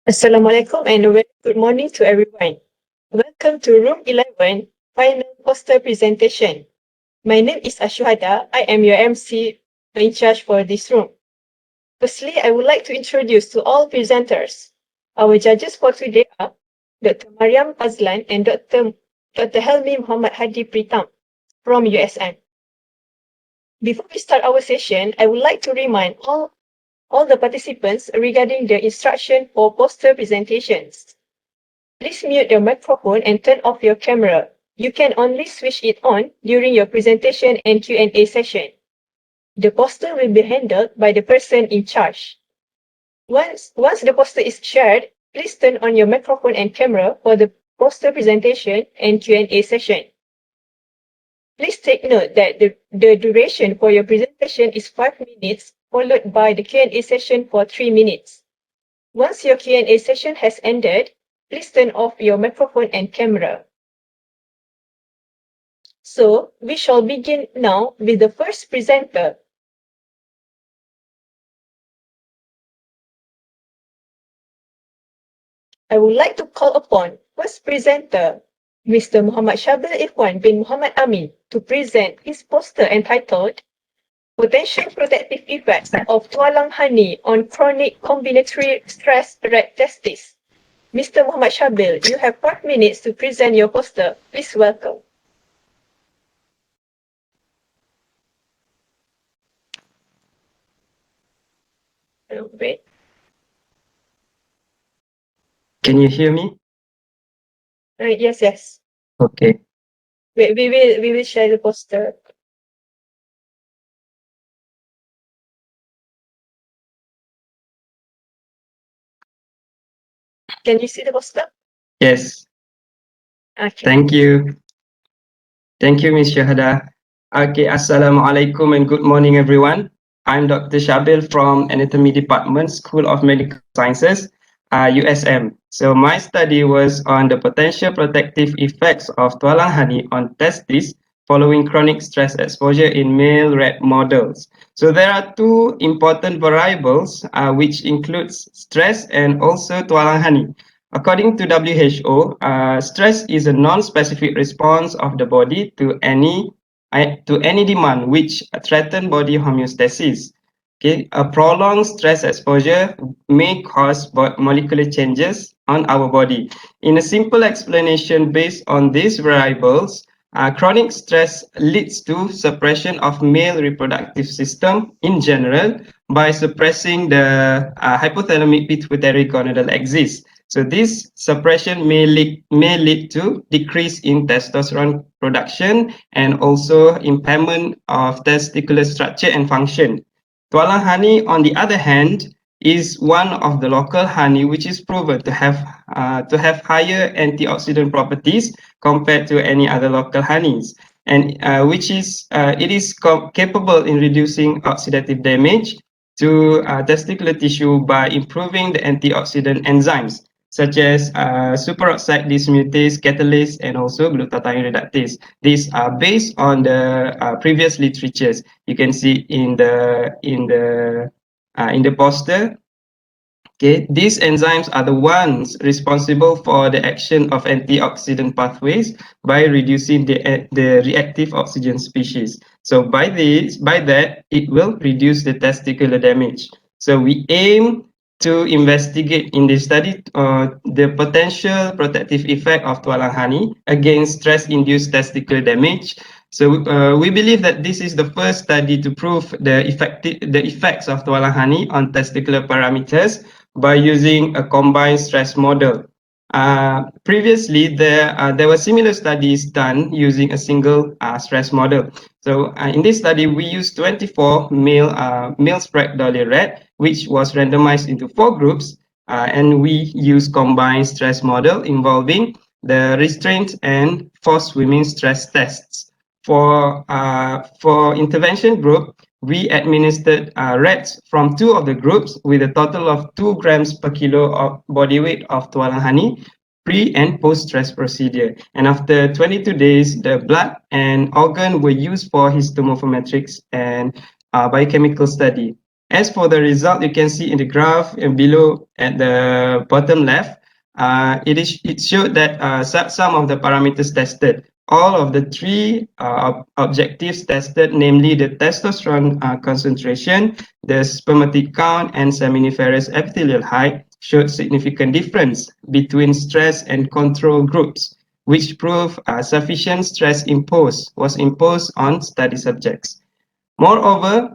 Assalamualaikum and a very good morning to everyone. Welcome to Room 11, final poster presentation. My name is Ashuhada. I am your MC in charge for this room. Firstly, I would like to introduce to all presenters. Our judges for today are Dr. Mariam Azlan and Dr. Helmi Muhammad Hadi Pritam from USM. Before we start our session, I would like to remind all the participants regarding the instruction for poster presentations. Please mute your microphone and turn off your camera. You can only switch it on during your presentation and Q&A session. The poster will be handled by the person in charge. Once the poster is shared, please turn on your microphone and camera for the poster presentation and Q&A session. Please take note that the duration for your presentation is 5 minutes, followed by the Q&A session for 3 minutes. Once your Q&A session has ended, please turn off your microphone and camera. So, we shall begin now with the first presenter. I would like to call upon first presenter, Mr. Muhammad Shabil Irfan bin Muhammad Amin, to present his poster entitled Potential Protective Effects of Tualang Honey on Chronic Combinatory Stress Rat Testis. Mr. Muhammad Shabil, you have 5 minutes to present your poster. Please welcome. Hello, wait. Can you hear me? Yes. Okay. We will share the poster. Can you see the poster? Yes. Okay. Thank you. Thank you, Ms. Shahada. Okay, Assalamualaikum and good morning, everyone. I'm Dr. Shabil from Anatomy Department, School of Medical Sciences, USM. So my study was on the potential protective effects of tualang honey on testes following chronic stress exposure in male rat models. So there are two important variables, which includes stress and also tualang honey. According to WHO, stress is a non-specific response of the body to any demand which threaten body homeostasis. Okay, a prolonged stress exposure may cause molecular changes on our body. In a simple explanation based on these variables, chronic stress leads to suppression of male reproductive system in general by suppressing the hypothalamic pituitary gonadal axis. So this suppression may lead to decrease in testosterone production and also impairment of testicular structure and function. Tualang honey, on the other hand, is one of the local honey which is proven to have higher antioxidant properties compared to any other local honeys, and it is capable in reducing oxidative damage to testicular tissue by improving the antioxidant enzymes such as superoxide dismutase catalase and also glutathione reductase. These are based on the previous literatures. You can see in the poster. Okay, these enzymes are the ones responsible for the action of antioxidant pathways by reducing the reactive oxygen species. So by that, it will reduce the testicular damage. So we aim to investigate in this study the potential protective effect of tualang honey against stress-induced testicular damage. So we believe that this is the first study to prove the effects of tualang honey on testicular parameters by using a combined stress model. Previously, there were similar studies done using a single stress model. So in this study, we used 24 male spread dolly rat, which was randomized into 4 groups, and we used combined stress model involving the restraint and forced swimming stress tests. For intervention group, we administered rats from 2 of the groups with a total of 2 grams per kilo of body weight of tualang honey pre and post stress procedure. And after 22 days, the blood and organ were used for histomorphometrics and biochemical study. As for the result, you can see in the graph below at the bottom left, it showed that some of the parameters tested, all of the three objectives tested, namely the testosterone concentration, the spermatic count, and seminiferous epithelial height, showed significant difference between stress and control groups, which prove sufficient stress was imposed on study subjects. Moreover,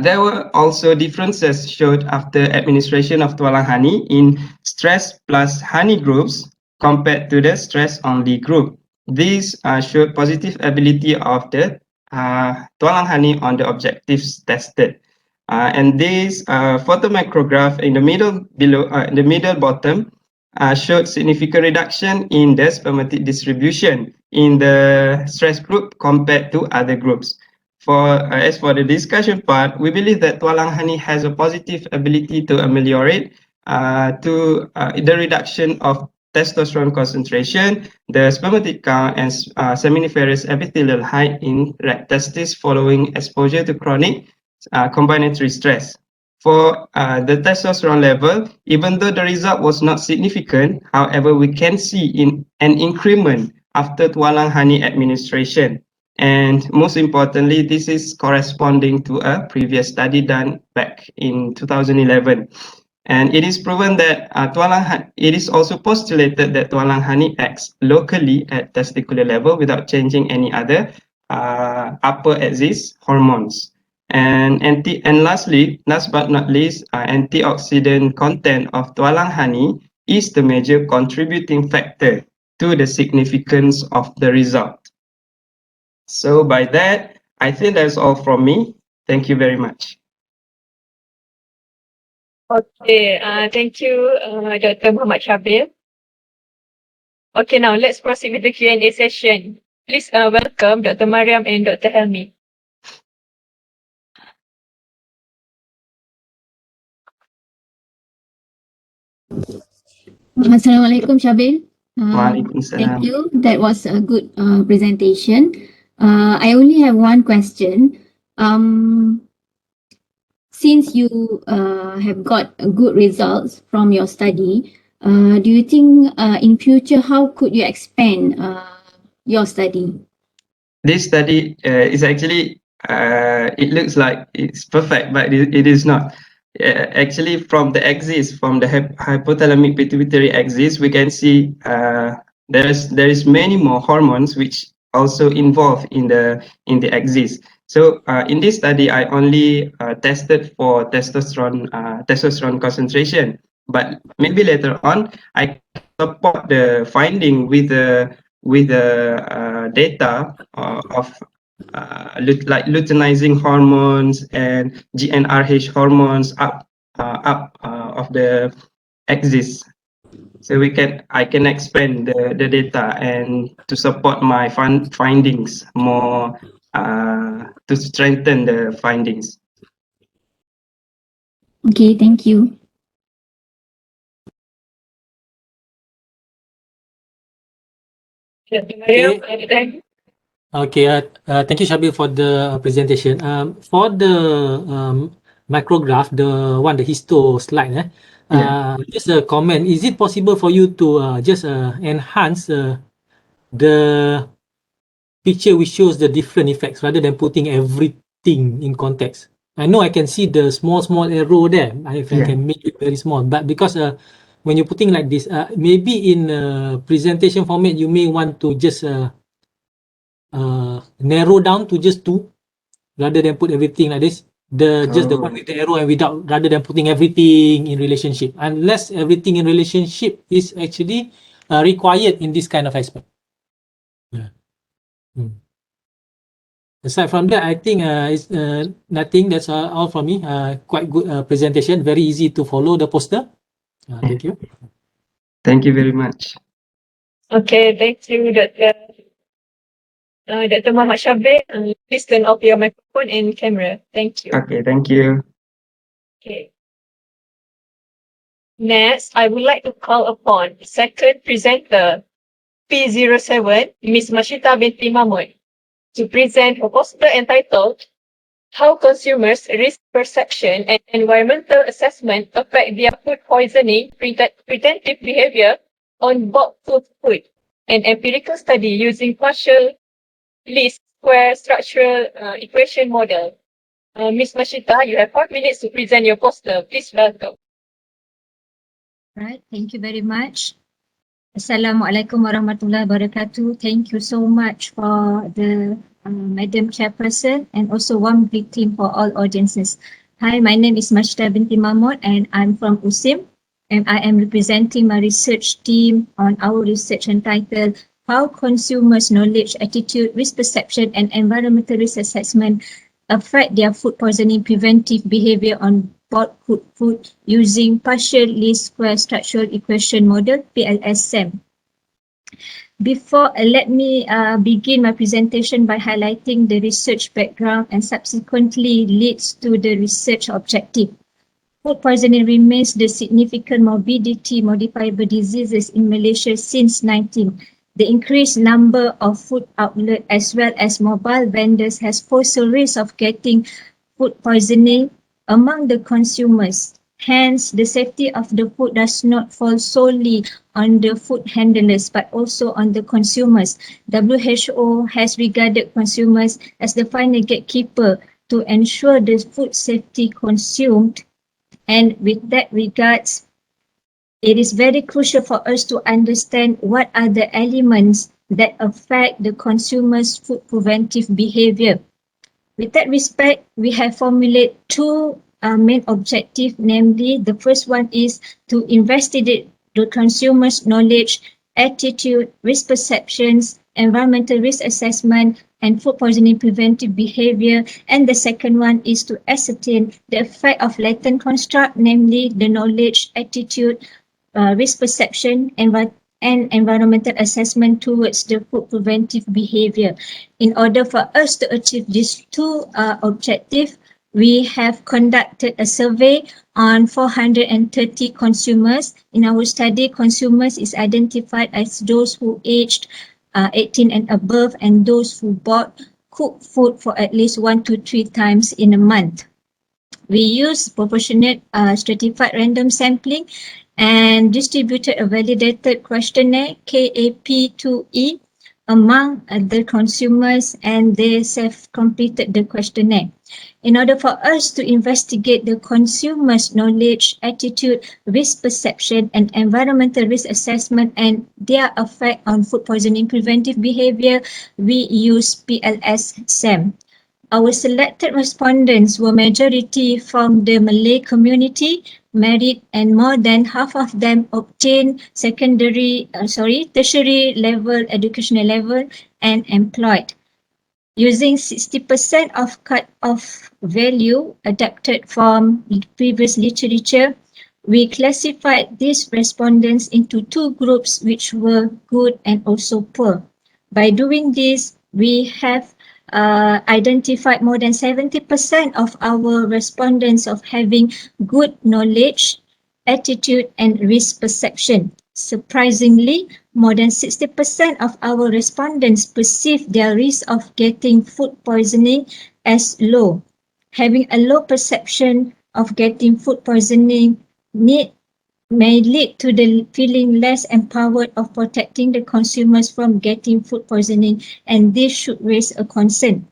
there were also differences showed after administration of tualang honey in stress plus honey groups compared to the stress-only group. These showed positive ability of the tualang honey on the objectives tested. And this photomicrograph in the middle below, in the middle bottom, showed significant reduction in the spermatic distribution in the stress group compared to other groups. As for the discussion part, we believe that tualang honey has a positive ability to ameliorate the reduction of testosterone concentration, the spermatic count, and seminiferous epithelial height in rat testis following exposure to chronic combinatory stress. For the testosterone level, even though the result was not significant, however, we can see an increment after tualang honey administration. And most importantly, this is corresponding to a previous study done back in 2011. And it is proven that it is also postulated that tualang honey acts locally at testicular level without changing any other upper axis hormones. And lastly, last but not least, antioxidant content of tualang honey is the major contributing factor to the significance of the result. So by that, I think that's all from me. Thank you very much. Okay, thank you, Dr. Muhammad Shabil. Okay, now let's proceed with the Q&A session. Please welcome Dr. Mariam and Dr. Helmi. Assalamualaikum Shabil. Waalaikumsalam. Thank you. That was a good presentation. I only have one question. Since you have got good results from your study, do you think in future how could you expand your study? This study is actually, it looks like it's perfect, but it is not. Actually, from the axis, from the hypothalamic pituitary axis, we can see there is many more hormones which also involved in the axis. So in this study, I only tested for testosterone concentration, but maybe later on I support the finding with the data of like luteinizing hormones and GnRH hormones up of the axis. So I can expand the data and to support my findings more, to strengthen the findings. Okay, thank you. Dr. Mariam, anytime? Okay, thank you, Shabil, for the presentation. For the micrograph, the histo slide, just a comment. Is it possible for you to just enhance the picture which shows the different effects rather than putting everything in context? I know I can see the small arrow there. I can make it very small, but because when you're putting like this, maybe in presentation format, you may want to just narrow down to just two rather than put everything like this, just the one with the arrow and without, rather than putting everything in relationship, unless everything in relationship is actually required in this kind of aspect. Aside from that, I think it's nothing. That's all from me. Quite good presentation, very easy to follow the poster. Thank you. Thank you very much. Okay, thank you, Dr. Dr. Muhammad Shabil. Please turn off your microphone and camera. Thank you. Okay, thank you. Okay. Next, I would like to call upon second presenter, P07, Ms. Mashita binti Mahmud, to present her poster entitled How consumers' risk perception and environmental assessment affect their food poisoning preventive behavior on bulk food. An empirical study using partial least square structural equation model. Ms. Mashita, you have 5 minutes to present your poster. Please welcome. Right, thank you very much. Assalamualaikum warahmatullahi wabarakatuh. Thank you so much for the Madam Chairperson and also warm greeting for all audiences. Hi, my name is Mashita binti Mahmud and I'm from USIM and I am representing my research team on our research entitled How Consumers' Knowledge, Attitude, Risk Perception and Environmental Risk Assessment Affect Their Food Poisoning Preventive Behavior on bulk food using partial least square structural equation model PLS-SEM. Let me begin my presentation by highlighting the research background and subsequently leads to the research objective. Food poisoning remains the significant morbidity modifiable diseases in Malaysia since 19. The increased number of food outlets as well as mobile vendors has posed a risk of getting food poisoning among the consumers. Hence, the safety of the food does not fall solely on the food handlers but also on the consumers. WHO has regarded consumers as the final gatekeeper to ensure the food safety consumed. And with that regards, it is very crucial for us to understand what are the elements that affect the consumer's food preventive behavior. With that respect, we have formulated two main objectives, namely the first one is to investigate the consumer's knowledge, attitude, risk perceptions, environmental risk assessment, and food poisoning preventive behavior. And the second one is to ascertain the effect of latent construct, namely the knowledge, attitude, risk perception, and environmental assessment towards the food preventive behavior. In order for us to achieve these two objectives, we have conducted a survey on 430 consumers. In our study, consumers is identified as those who aged 18 and above and those who bought cooked food for at least 1 to 3 times in a month. We use proportionate stratified random sampling and distributed a validated questionnaire KAP2E among the consumers, and they self-completed the questionnaire. In order for us to investigate the consumer's knowledge, attitude, risk perception, and environmental risk assessment and their effect on food poisoning preventive behavior, we use PLS-SEM. Our selected respondents were majority from the Malay community, married, and more than half of them obtained tertiary level educational level and employed. Using 60% of cut-off value adapted from previous literature, we classified these respondents into two groups which were good and also poor. By doing this, we have identified more than 70% of our respondents of having good knowledge, attitude, and risk perception. Surprisingly, more than 60% of our respondents perceive their risk of getting food poisoning as low. Having a low perception of getting food poisoning may lead to the feeling less empowered of protecting the consumers from getting food poisoning, and this should raise a concern.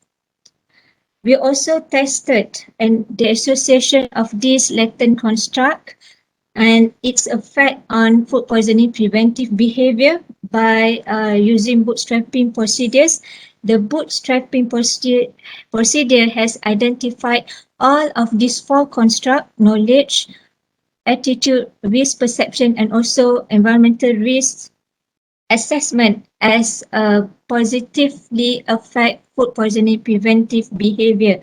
We also tested the association of this latent construct and its effect on food poisoning preventive behavior by using bootstrapping procedures. The bootstrapping procedure has identified all of these four constructs: knowledge, attitude, risk perception, and also environmental risk assessment as positively affect food poisoning preventive behavior.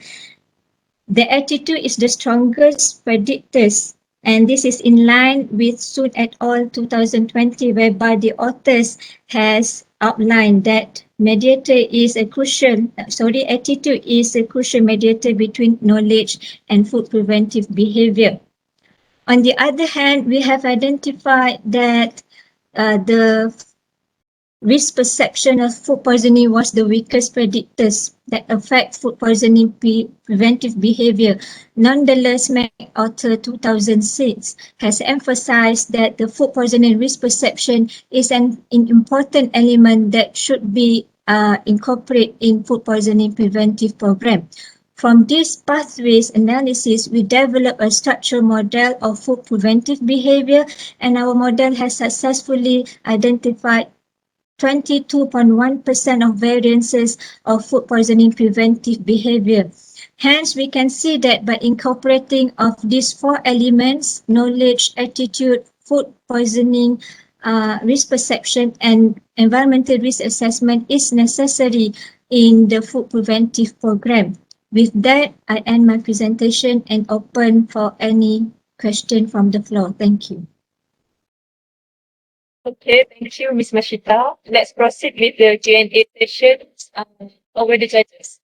The attitude is the strongest predictors, and this is in line with Soon et al. 2020, whereby the authors has outlined that attitude is a crucial mediator between knowledge and food preventive behavior. On the other hand, we have identified that the risk perception of food poisoning was the weakest predictors that affect food poisoning preventive behavior. Nonetheless, MacArthur 2006 has emphasized that the food poisoning risk perception is an important element that should be incorporated in food poisoning preventive program. From this pathways analysis, we developed a structural model of food preventive behavior, and our model has successfully identified 22.1% of variances of food poisoning preventive behavior. Hence, we can see that by incorporating of these four elements, knowledge, attitude, food poisoning, risk perception, and environmental risk assessment is necessary in the food preventive program. With that, I end my presentation and open for any question from the floor. Thank you. Okay, thank you, Ms. Mashita. Let's proceed with the Q&A session over the judges.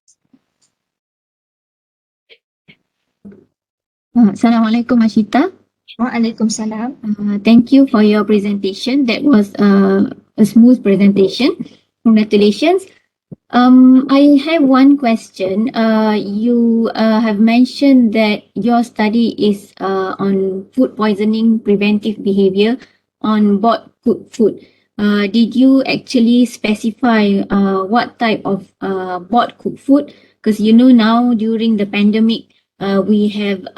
Assalamualaikum Ashita. Waalaikumsalam. Thank you for your presentation. That was a smooth presentation. Congratulations. I have one question. You have mentioned that your study is on food poisoning preventive behavior on board cooked food. Did you actually specify what type of board cooked food? Because you know now during the pandemic, we have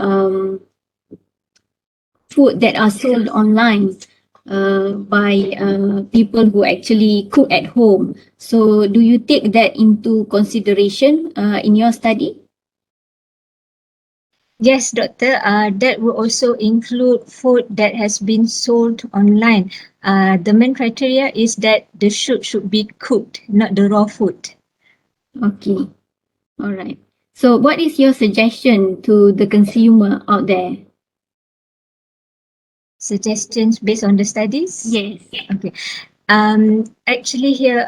food that are sold online by people who actually cook at home. So do you take that into consideration in your study? Yes, doctor. That will also include food that has been sold online. The main criteria is that the food should be cooked, not the raw food. Okay. All right. So what is your suggestion to the consumer out there? Suggestions based on the studies? Yes. Okay. Actually here,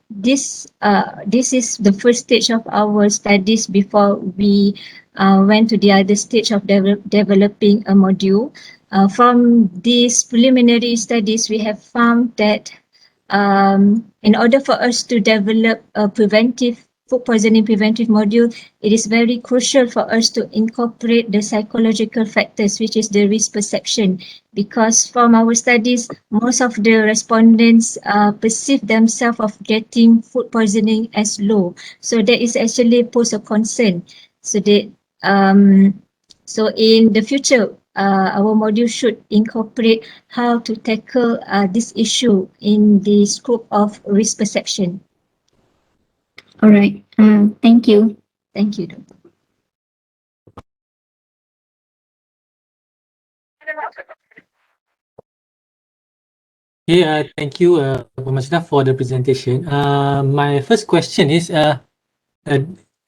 this is the first stage of our studies before we went to the other stage of developing a module. From these preliminary studies, we have found that in order for us to develop a food poisoning preventive module, it is very crucial for us to incorporate the psychological factors, which is the risk perception. Because from our studies, most of the respondents perceive themselves of getting food poisoning as low. So that is actually pose a concern. So so in the future, our module should incorporate how to tackle this issue in the scope of risk perception. All right. Thank you. Thank you, Doctor. Okay, thank you, Masina, for the presentation. My first question is,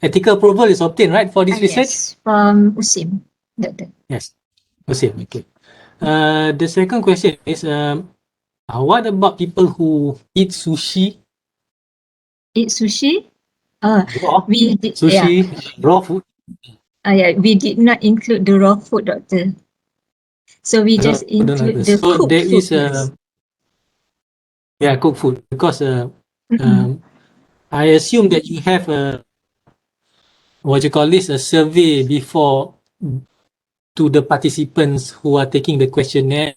ethical approval is obtained, right, for this research? Yes, from USIM, Doctor. Yes. Okay. The second question is, what about people who eat sushi? Eat sushi? Raw We did, sushi, raw food. we did not include the raw food, Doctor. So we just include the So cooked there food. is cooked food, because I assume that you have a a survey before to the participants who are taking the questionnaire,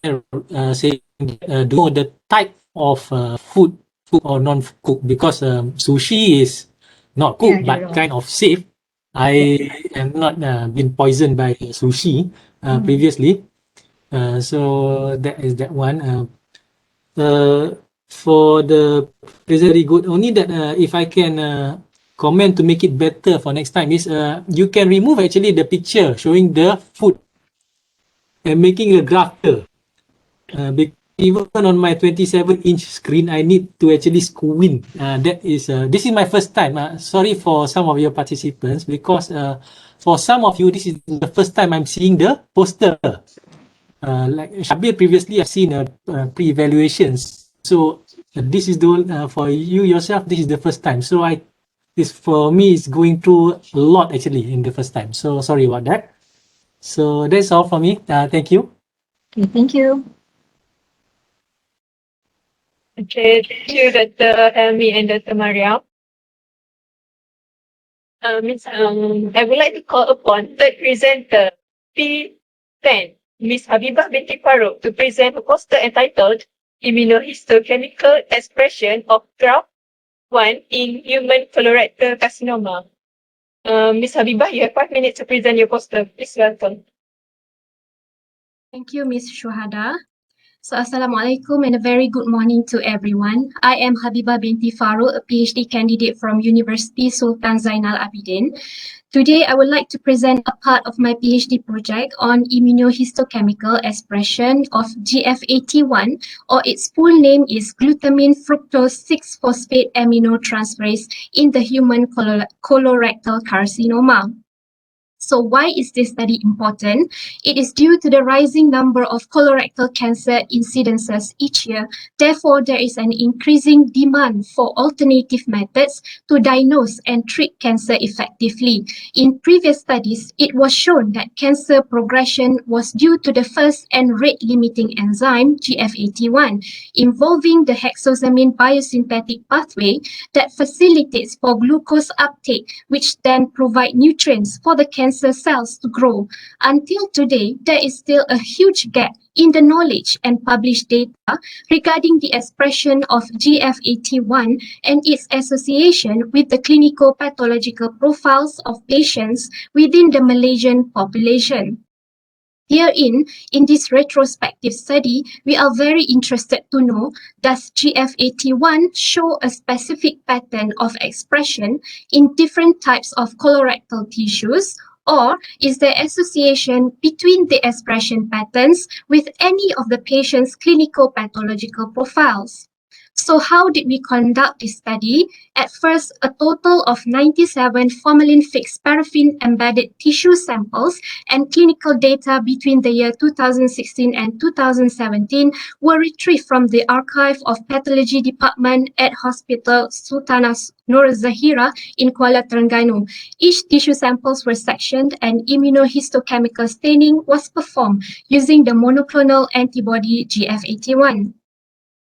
saying do you know the type of food or non-cooked, because sushi is not cooked the but raw. kind of safe. I am not been poisoned by sushi previously, so that is that one. For the very good, only that if I can comment to make it better for next time is you can remove actually the picture showing the food and making a graph here. Even on my 27-inch screen, I need to actually squint. This is my first time. Sorry for some of your participants, because for some of you, this is the first time I'm seeing the poster. Like Shabir previously, I've seen pre-evaluations. So this is the one for you yourself. This is the first time. So this for me is going through a lot actually in the first time. So sorry about that. So that's all for me. Thank you. Okay, thank you. Okay, thank you, Dr. Helmi and Dr. Mariam. I would like to call upon third presenter, P10, Ms. Habibah binti Farouk, to present a poster entitled Immunohistochemical Expression of Graft 1 in Human Colorectal Carcinoma. Ms. Habibah, you have 5 minutes to present your poster. Please welcome. Thank you, Ms. Shuhada. So, Assalamualaikum and a very good morning to everyone. I am Habibah binti Farouk, a PhD candidate from University Sultan Zainal Abidin. Today, I would like to present a part of my PhD project on immunohistochemical expression of GFAT1, or its full name is glutamine fructose 6-phosphate aminotransferase in the human colorectal carcinoma. So why is this study important? It is due to the rising number of colorectal cancer incidences each year. Therefore, there is an increasing demand for alternative methods to diagnose and treat cancer effectively. In previous studies, it was shown that cancer progression was due to the first and rate-limiting enzyme, GFAT1, involving the hexosamine biosynthetic pathway that facilitates for glucose uptake, which then provide nutrients for the cancer cells to grow. Until today, there is still a huge gap in the knowledge and published data regarding the expression of GFAT1 and its association with the clinical pathological profiles of patients within the Malaysian population. Herein, in this retrospective study, we are very interested to know, does GFAT1 show a specific pattern of expression in different types of colorectal tissues, or is there association between the expression patterns with any of the patient's clinical pathological profiles? So how did we conduct this study? At first, a total of 97 formalin-fixed paraffin-embedded tissue samples and clinical data between the year 2016 and 2017 were retrieved from the archive of pathology department at Hospital Sultanah Nur Zahira in Kuala Terengganu. Each tissue samples were sectioned and immunohistochemical staining was performed using the monoclonal antibody GFAT1.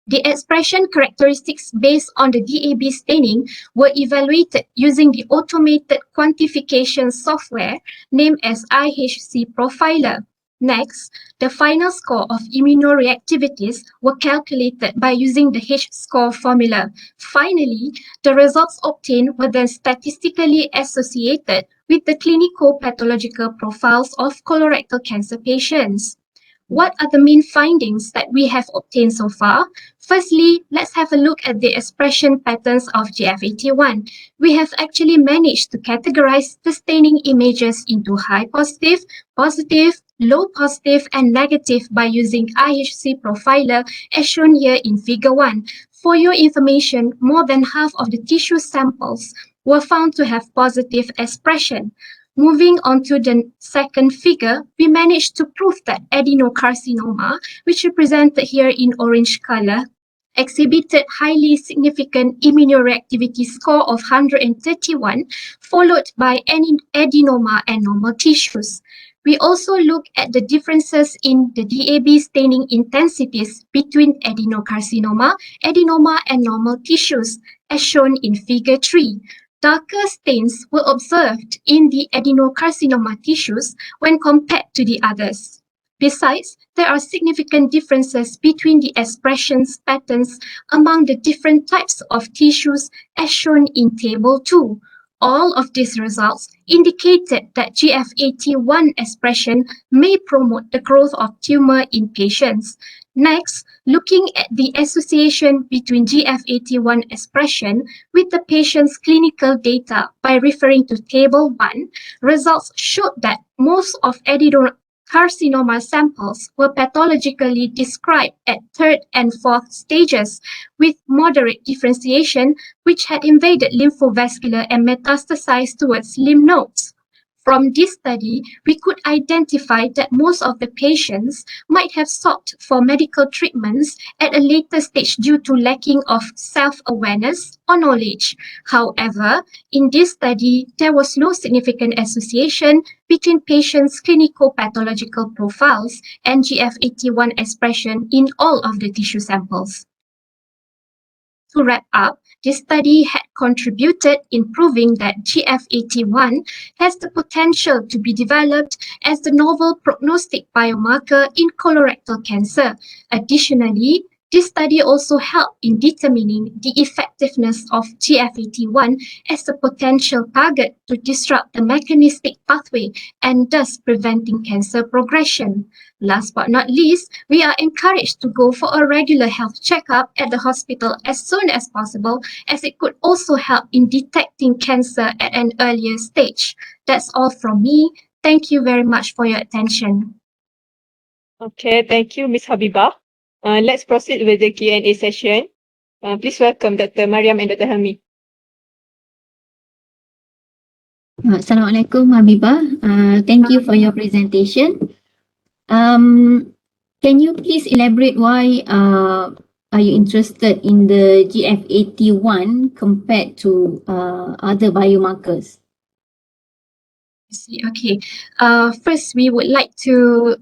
The expression characteristics based on the DAB staining were evaluated using the automated quantification software named as IHC Profiler. Next, the final score of immunoreactivities were calculated by using the H-score formula. Finally, the results obtained were then statistically associated with the clinical pathological profiles of colorectal cancer patients. What are the main findings that we have obtained so far? Firstly, let's have a look at the expression patterns of GFAT1. We have actually managed to categorize the staining images into high positive, positive, low positive, and negative by using IHC Profiler as shown here in Figure 1. For your information, more than half of the tissue samples were found to have positive expression. Moving on to the second figure, we managed to prove that adenocarcinoma, which represented here in orange color, exhibited highly significant immunoreactivity score of 131, followed by adenoma and normal tissues. We also look at the differences in the DAB staining intensities between adenocarcinoma, adenoma, and normal tissues, as shown in Figure 3. Darker stains were observed in the adenocarcinoma tissues when compared to the others. Besides, there are significant differences between the expression patterns among the different types of tissues as shown in Table 2. All of these results indicated that GFAT1 expression may promote the growth of tumor in patients. Next, looking at the association between GFAT1 expression with the patient's clinical data by referring to Table 1, results showed that most of adenocarcinoma samples were pathologically described at third and fourth stages with moderate differentiation which had invaded lymphovascular and metastasized towards lymph nodes. From this study, we could identify that most of the patients might have sought for medical treatments at a later stage due to lacking of self-awareness or knowledge. However, in this study, there was no significant association between patients' clinical pathological profiles and GFAT1 expression in all of the tissue samples. To wrap up, this study had contributed in proving that GFAT1 has the potential to be developed as the novel prognostic biomarker in colorectal cancer. Additionally, this study also helped in determining the effectiveness of GFAT1 as a potential target to disrupt the mechanistic pathway and thus preventing cancer progression. Last but not least, we are encouraged to go for a regular health checkup at the hospital as soon as possible, as it could also help in detecting cancer at an earlier stage. That's all from me. Thank you very much for your attention. Okay, thank you, Ms. Habibah. Let's proceed with the Q&A session. Please welcome Dr. Mariam and Dr. Helmi. Assalamualaikum, Habibah. Thank you for your presentation. Can you please elaborate why are you interested in the GFAT1 compared to other biomarkers? Okay. First, we would like to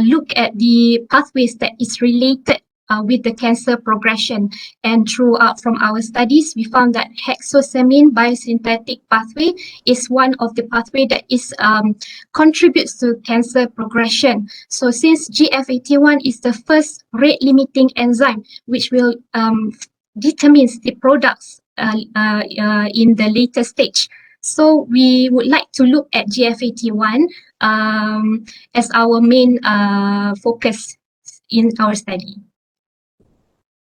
look at the pathways that is related with the cancer progression. And from our studies, we found that hexosamine biosynthetic pathway is one of the pathway that is contributes to cancer progression. So since GFAT1 is the first rate limiting enzyme, which will determines the products in the later stage. So we would like to look at GFAT1 as our main focus in our study.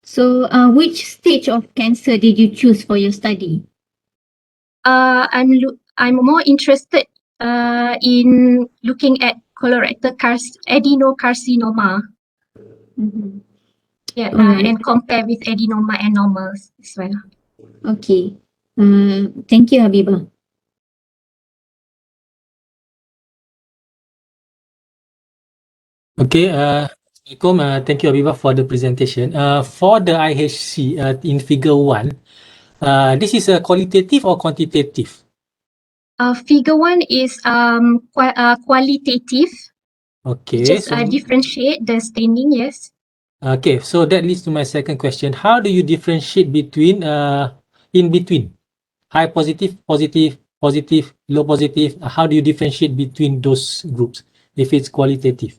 So which stage of cancer did you choose for your study? I'm more interested in looking at colorectal adenocarcinoma. Yeah, Alright. and compare with adenoma and normals as well. Okay. Thank you, Habibah. Okay, Assalamualaikum. Thank you, Habibah, for the presentation. For the IHC in figure 1, this is a qualitative or quantitative? Figure 1 is qualitative. Okay, Just so differentiate the staining, yes. okay, so that leads to my second question. How do you differentiate between in between high positive, positive, positive, low positive? How do you differentiate between those groups if it's qualitative?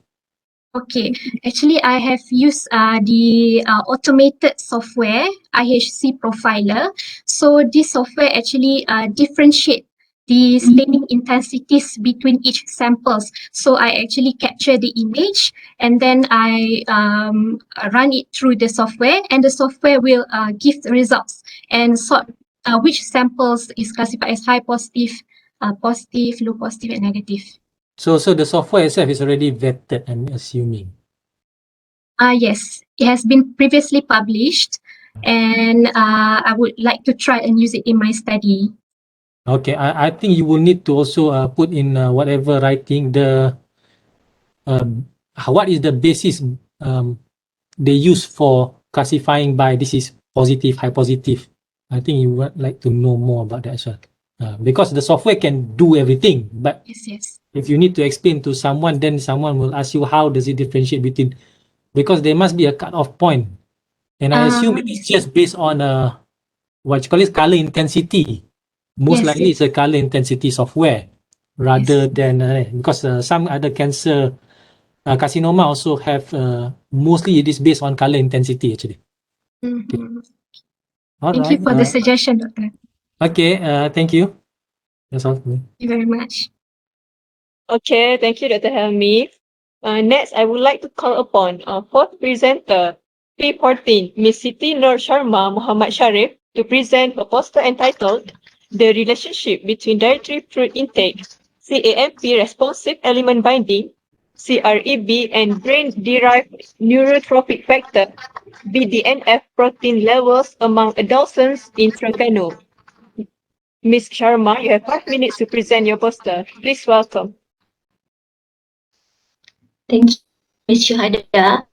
Okay, actually I have used the automated software IHC profiler. So this software actually differentiate the staining intensities between each samples. So I actually capture the image and then I run it through the software, and the software will give the results and sort which samples is classified as high positive, positive, low positive, and negative. So the software itself is already vetted, I'm assuming. Yes, it has been previously published, and I would like to try and use it in my study. Okay, I think you will need to also put in whatever writing the what is the basis they use for classifying by this is positive, high positive. I think you would like to know more about that as well. Because the software can do everything, but Yes. if you need to explain to someone, then someone will ask you how does it differentiate between, because there must be a cut-off point. And I assume it's just based on what you call it, color intensity. Most likely it's a color intensity software rather than because some other cancer carcinoma also have mostly it is based on color intensity actually. All Thank right. you for the suggestion, Doctor. Okay, thank you. That's all for me. Thank you very much. Okay, thank you, Dr. Helmi. Next, I would like to call upon our fourth presenter, P14, Ms. Siti Nur Sharma Muhammad Sharif, to present a poster entitled The Relationship Between Dietary Fruit Intake, CAMP Responsive Element Binding, CREB, and Brain-Derived Neurotrophic Factor, BDNF protein levels among adolescents in Terengganu. Ms. Sharma, you have 5 minutes to present your poster. Please welcome. Thank you, Ms. Shuhada.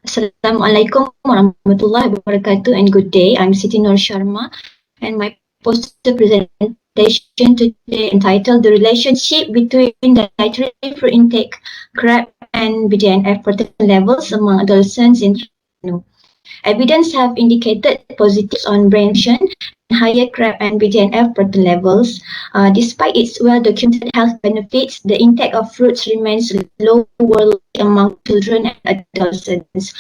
Assalamualaikum warahmatullahi wabarakatuh and good day. I'm Siti Nur Sharma and my poster presentation today entitled The Relationship Between Dietary Fruit Intake, CREB and BDNF protein levels among adolescents in Terengganu. Evidence have indicated positives on brain function and higher CREB and BDNF protein levels. Despite its well-documented health benefits, the intake of fruits remains low worldwide among children and adolescents.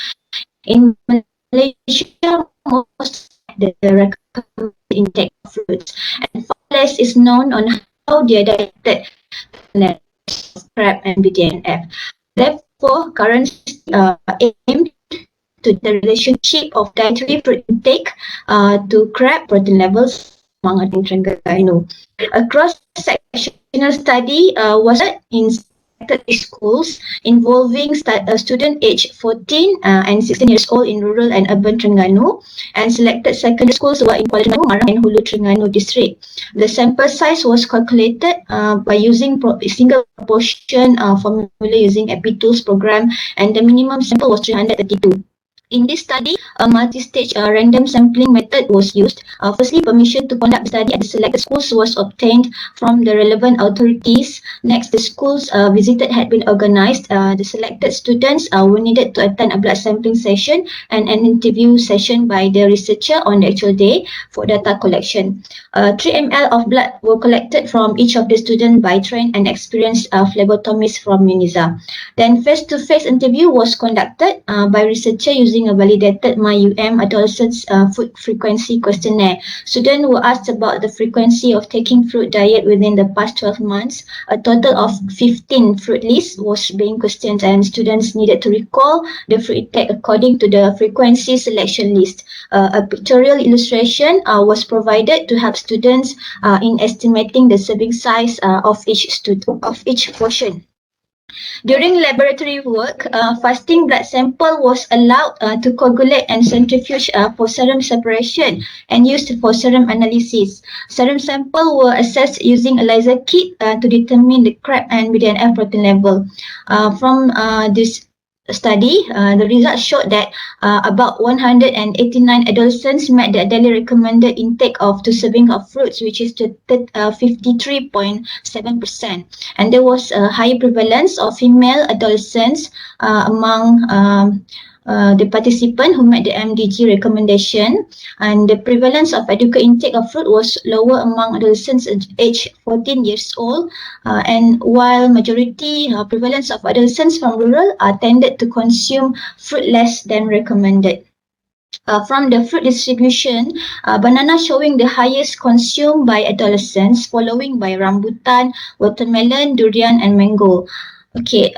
In Malaysia, most the recommended intake of fruits, and far less is known on how they are digested CREB and BDNF. Therefore, current aim to the relationship of dietary fruit intake to CREB protein levels among Terengganu. A cross-sectional study was in schools involving students aged 14 and 16 years old in rural and urban Terengganu, and selected secondary schools were in Kuala Terengganu, Marang and Hulu Terengganu district. The sample size was calculated by using single proportion formula using EpiTools program, and the minimum sample was 332. In this study, a multi-stage random sampling method was used. Firstly, permission to conduct the study at the selected schools was obtained from the relevant authorities. Next, the schools visited had been organized. The selected students were needed to attend a blood sampling session and an interview session by the researcher on the actual day for data collection. 3 ml of blood were collected from each of the students by trained and experienced phlebotomists from UNIZA. Then face-to-face interview was conducted by researcher using a validated MyUM adolescents food frequency questionnaire. Students were asked about the frequency of taking fruit diet within the past 12 months. A total of 15 fruit lists was being questioned, and students needed to recall the fruit intake according to the frequency selection list. A pictorial illustration was provided to help students in estimating the serving size of each portion. During laboratory work, fasting blood sample was allowed to coagulate and centrifuge for serum separation and used for serum analysis. Serum sample were assessed using ELISA kit to determine the CREB and BDNF protein level. From this study, the results showed that about 189 adolescents met the daily recommended intake of 2 servings of fruits, which is 53.7%. And there was a high prevalence of female adolescents among the participants who met the MDG recommendation, and the prevalence of adequate intake of fruit was lower among adolescents aged 14 years old, and while majority prevalence of adolescents from rural tended to consume fruit less than recommended. From the fruit distribution, banana showing the highest consumed by adolescents, following by rambutan, watermelon, durian and mango. Okay,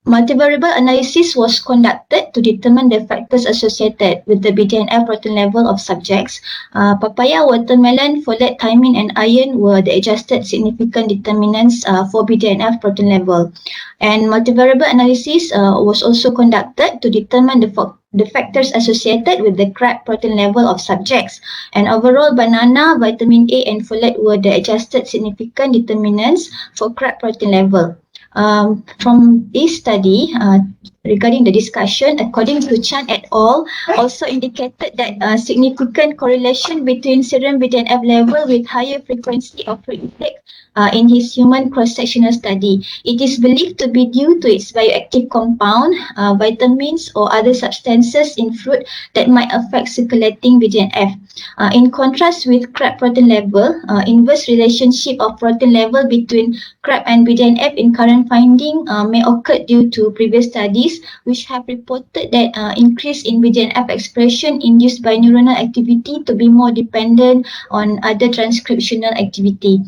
multivariable analysis was conducted to determine the factors associated with the BDNF protein level of subjects. Papaya, watermelon, folate, thiamine and iron were the adjusted significant determinants for BDNF protein level. And multivariable analysis was also conducted to determine the factors associated with the CREB protein level of subjects. And overall, banana, vitamin A and folate were the adjusted significant determinants for CREB protein level. From this study, regarding the discussion, according to Chan et al., also indicated that significant correlation between serum BDNF level with higher frequency of fruit intake in his human cross-sectional study. It is believed to be due to its bioactive compound, vitamins or other substances in fruit that might affect circulating BDNF. In contrast with CREB protein level, inverse relationship of protein level between CREB and BDNF in current finding may occur due to previous studies which have reported that increase in BDNF expression induced by neuronal activity to be more dependent on other transcriptional activity.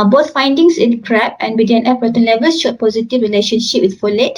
Both findings in CREB and BDNF protein levels showed positive relationship with folate.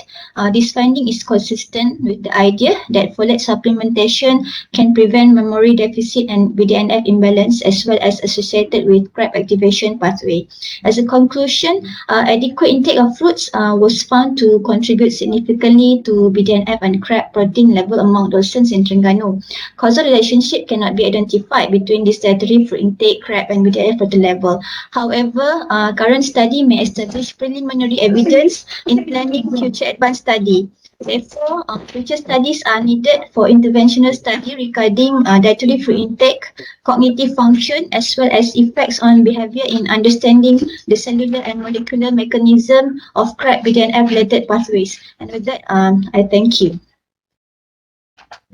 This finding is consistent with the idea that folate supplementation can prevent memory deficit and BDNF imbalance, as well as associated with CREB activation pathway. As a conclusion, adequate intake of fruits was found to contribute significantly to BDNF and CREB protein level among adolescents in Terengganu. Causal relationship cannot be identified between this dietary fruit intake, CREB and BDNF protein level. However, current study may establish preliminary evidence in planning future advanced study. Therefore, future studies are needed for interventional study regarding dietary fruit intake, cognitive function, as well as effects on behavior in understanding the cellular and molecular mechanism of CREB, BDNF related pathways. And with that, I thank you.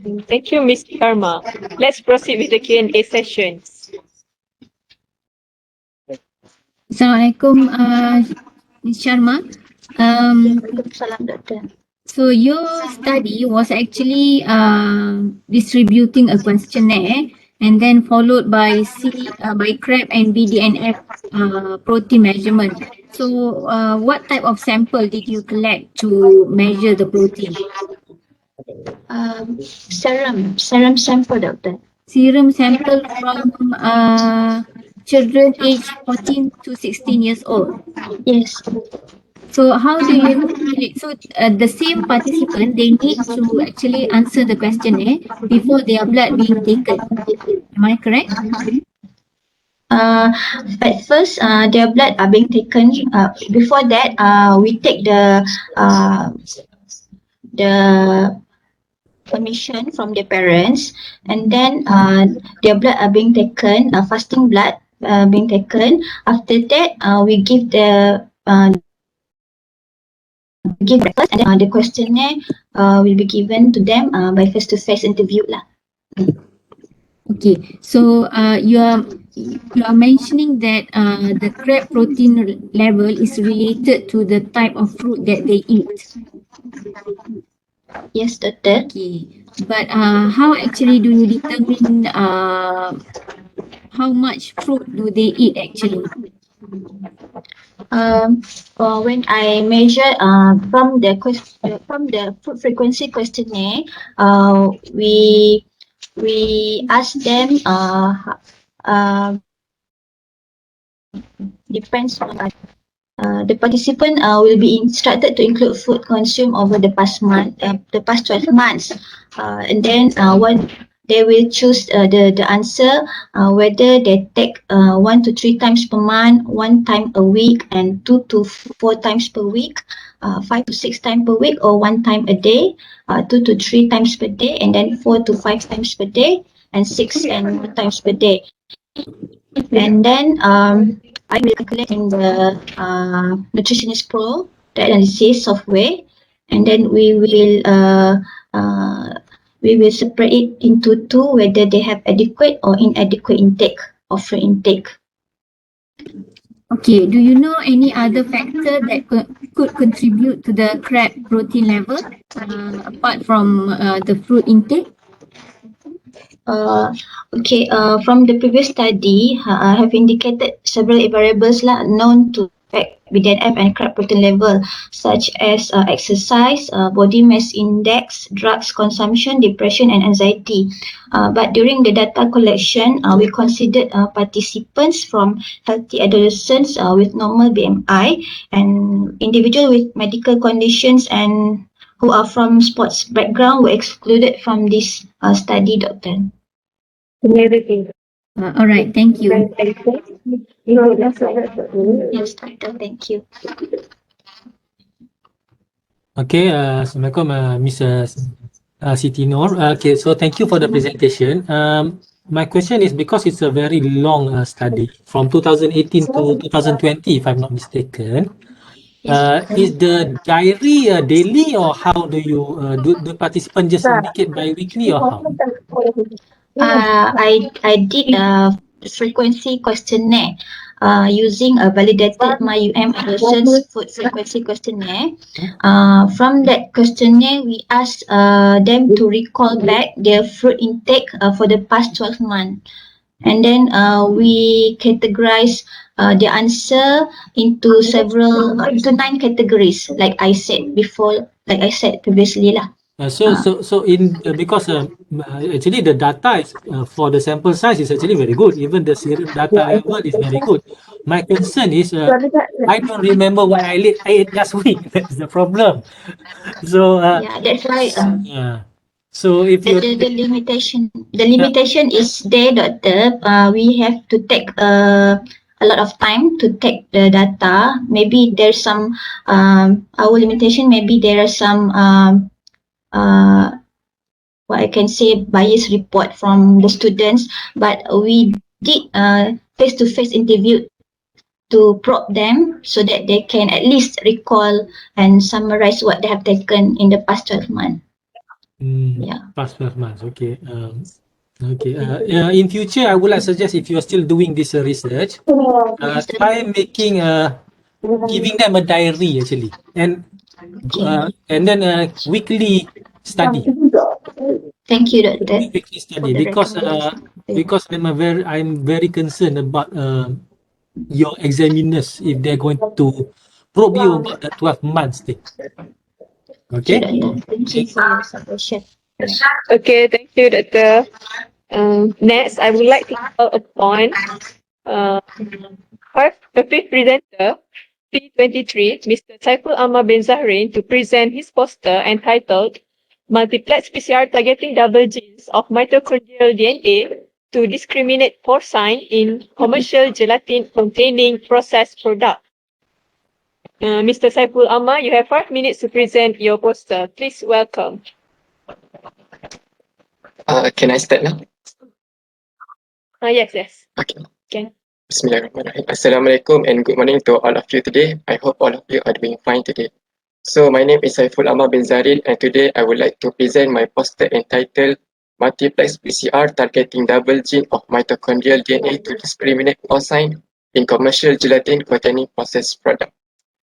Thank you, Ms. Karma. Let's proceed with the Q&A session. Assalamualaikum, Ms. Sharma. Salam, Doctor. So your study was actually distributing a questionnaire and then followed by by CREB and BDNF protein measurement. So what type of sample did you collect to measure the protein? Serum sample, Doctor. Serum sample from children aged 14 to 16 years old. Yes. So how do you calculate? So the same participant, they need to actually answer the questionnaire before their blood being taken. Am I correct? At first, their blood are being taken. Before that, we take the permission from their parents, and then their blood are being taken, fasting blood being taken. After that, we give breakfast, and then the questionnaire will be given to them by face-to-face interview lah. Okay. So you are mentioning that the crab protein level is related to the type of fruit that they eat. Yes, Doctor. Okay. But how actually do you determine how much fruit do they eat actually? When I measure from the food frequency questionnaire, we ask them depends on the participant will be instructed to include food consumed over the past 12 months, and then one they will choose the answer whether they take 1 to 3 times per month, 1 time a week, and 2 to 4 times per week, 5 to 6 times per week, or 1 time a day, 2 to 3 times per day, and then 4 to 5 times per day, and 6 and more times per day. And then I will calculate in the Nutritionist Pro, the analysis software, and then we will separate it into two, whether they have adequate or inadequate intake of fruit intake. Okay. Do you know any other factor that could contribute to the crab protein level apart from the fruit intake? Okay, from the previous study, I have indicated several variables known to affect BDNF and crab protein level, such as exercise, body mass index, drugs consumption, depression, and anxiety. But during the data collection, we considered participants from healthy adolescents with normal BMI and individuals with medical conditions and who are from sports background were excluded from this study, Doctor. All right. Thank you. Yes, Doctor. Thank you. Okay, Assalamualaikum, Ms. Siti Noor. Okay, so thank you for the presentation. My question is, because it's a very long study from 2018 to 2020, if I'm not mistaken, is the diary daily, or how do you do participants just indicate bi-weekly, or how? I did a frequency questionnaire using a validated MyUM adolescents food frequency questionnaire. From that questionnaire, we asked them to recall back their fruit intake for the past 12 months. And then we categorize the answer into into 9 categories, like I said previously lah. So in because actually the data is for the sample size is actually very good. Even the serum data level is very good. My concern is I don't remember what I ate last week. That's the problem. So Yeah, that's why yeah. So if you the limitation is there, Doctor. We have to take a lot of time to take the data. Maybe there's some our limitation. Maybe there are some what I can say bias report from the students. But we did face-to-face interview to probe them so that they can at least recall and summarize what they have taken in the past 12 months. Yeah. Past 12 months. Okay. Okay. In future, I would like suggest if you are still doing this research, Yes, sir. try making giving them a diary actually, and then weekly study. Thank you, Doctor, Weekly for study the recommendation. because I'm very concerned about your examiners if they're going to probe you about the 12 months thing. Thank you, Okay. Doctor. Thank you for your suggestion. Okay, thank you, Doctor. Next, I would like to call upon uh, the fifth presenter, P23, Mr. Saiful Ammar bin Zahrin, to present his poster entitled Multiplex PCR Targeting Double Genes of Mitochondrial DNA to Discriminate Porcine in Commercial Gelatin Containing Processed Product. Mr. Saiful Ammar, you have 5 minutes to present your poster. Please welcome. Can I start now? Yes. Okay. Can. Bismillahirrahmanirrahim. Assalamualaikum and good morning to all of you today. I hope all of you are doing fine today. So my name is Saiful Ammar bin Zarin and today I would like to present my poster entitled Multiplex PCR Targeting Double Gene of Mitochondrial DNA to Discriminate Porcine in Commercial Gelatin Containing Processed Product.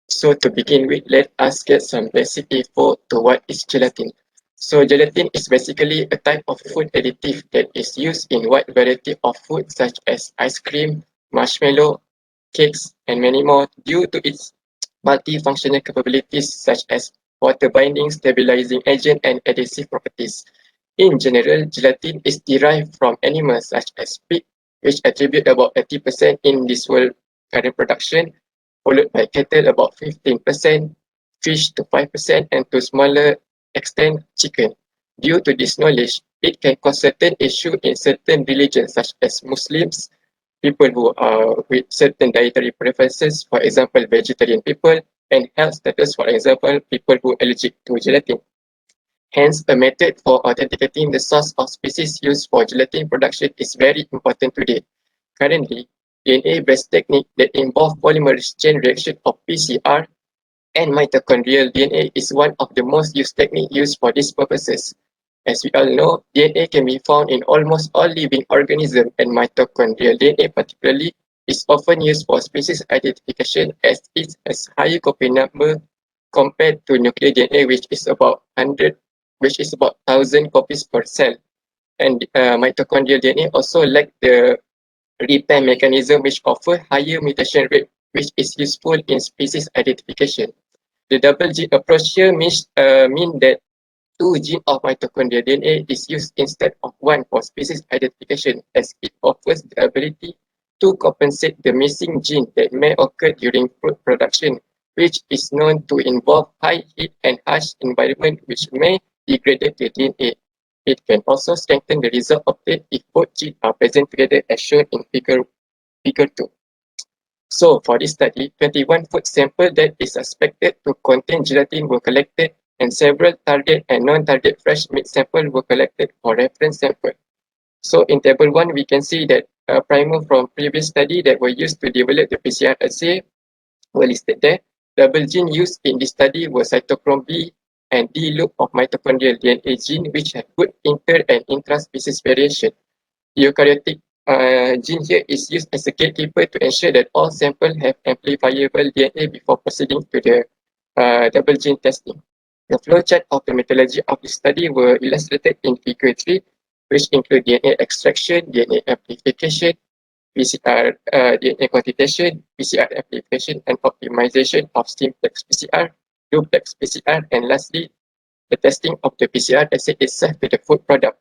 So to begin with, let us get some basic info to what is gelatin. So gelatin is basically a type of food additive that is used in wide variety of food such as ice cream, marshmallow, cakes, and many more due to its multifunctional capabilities such as water binding, stabilizing agent, and adhesive properties. In general, gelatin is derived from animals such as pig, which attribute about 80% in this world current production, followed by cattle about 15%, fish to 5%, and to smaller extent chicken. Due to this knowledge, it can cause certain issue in certain religions such as Muslims, people who are with certain dietary preferences, for example, vegetarian people, and health status, for example, people who are allergic to gelatin. Hence, a method for authenticating the source of species used for gelatin production is very important today. Currently, DNA-based technique that involve polymerase chain reaction of PCR and mitochondrial DNA is one of the most used techniques used for these purposes. As we all know, DNA can be found in almost all living organisms, and mitochondrial DNA particularly is often used for species identification as it has higher copy number compared to nuclear DNA, which is about 1,000 copies per cell. And mitochondrial DNA also lack the repair mechanism which offer higher mutation rate, which is useful in species identification. The double gene approach here mean that two genes of mitochondrial DNA is used instead of one for species identification, as it offers the ability to compensate the missing gene that may occur during fruit production, which is known to involve high heat and harsh environment which may degrade the DNA. It can also strengthen the result obtained if both genes are present together as shown in figure 2. So for this study, 21 food samples that is suspected to contain gelatin were collected and several target and non-target fresh meat samples were collected for reference sample. So in table 1, we can see that primer from previous study that were used to develop the PCR assay were listed there. Double gene used in this study were cytochrome B and D loop of mitochondrial DNA gene which have good inter and intra-species variation. Eukaryotic gene here is used as a gatekeeper to ensure that all samples have amplifiable DNA before proceeding to the double gene testing. The flowchart of the methodology of this study were illustrated in figure 3, which include DNA extraction, DNA amplification, PCR, DNA quantitation, PCR amplification, and optimization of simplex PCR, duplex PCR, and lastly, the testing of the PCR assay itself to the food product.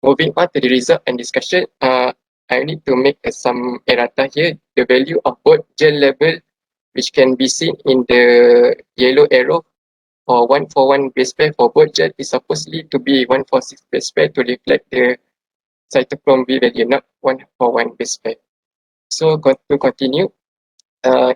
Moving on to the result and discussion, I need to make some errata here. The value of both gel level, which can be seen in the yellow arrow, for 141 base pair for both gel is supposedly to be 146 base pair to reflect the cytochrome B value, not 141 base pair. So to continue,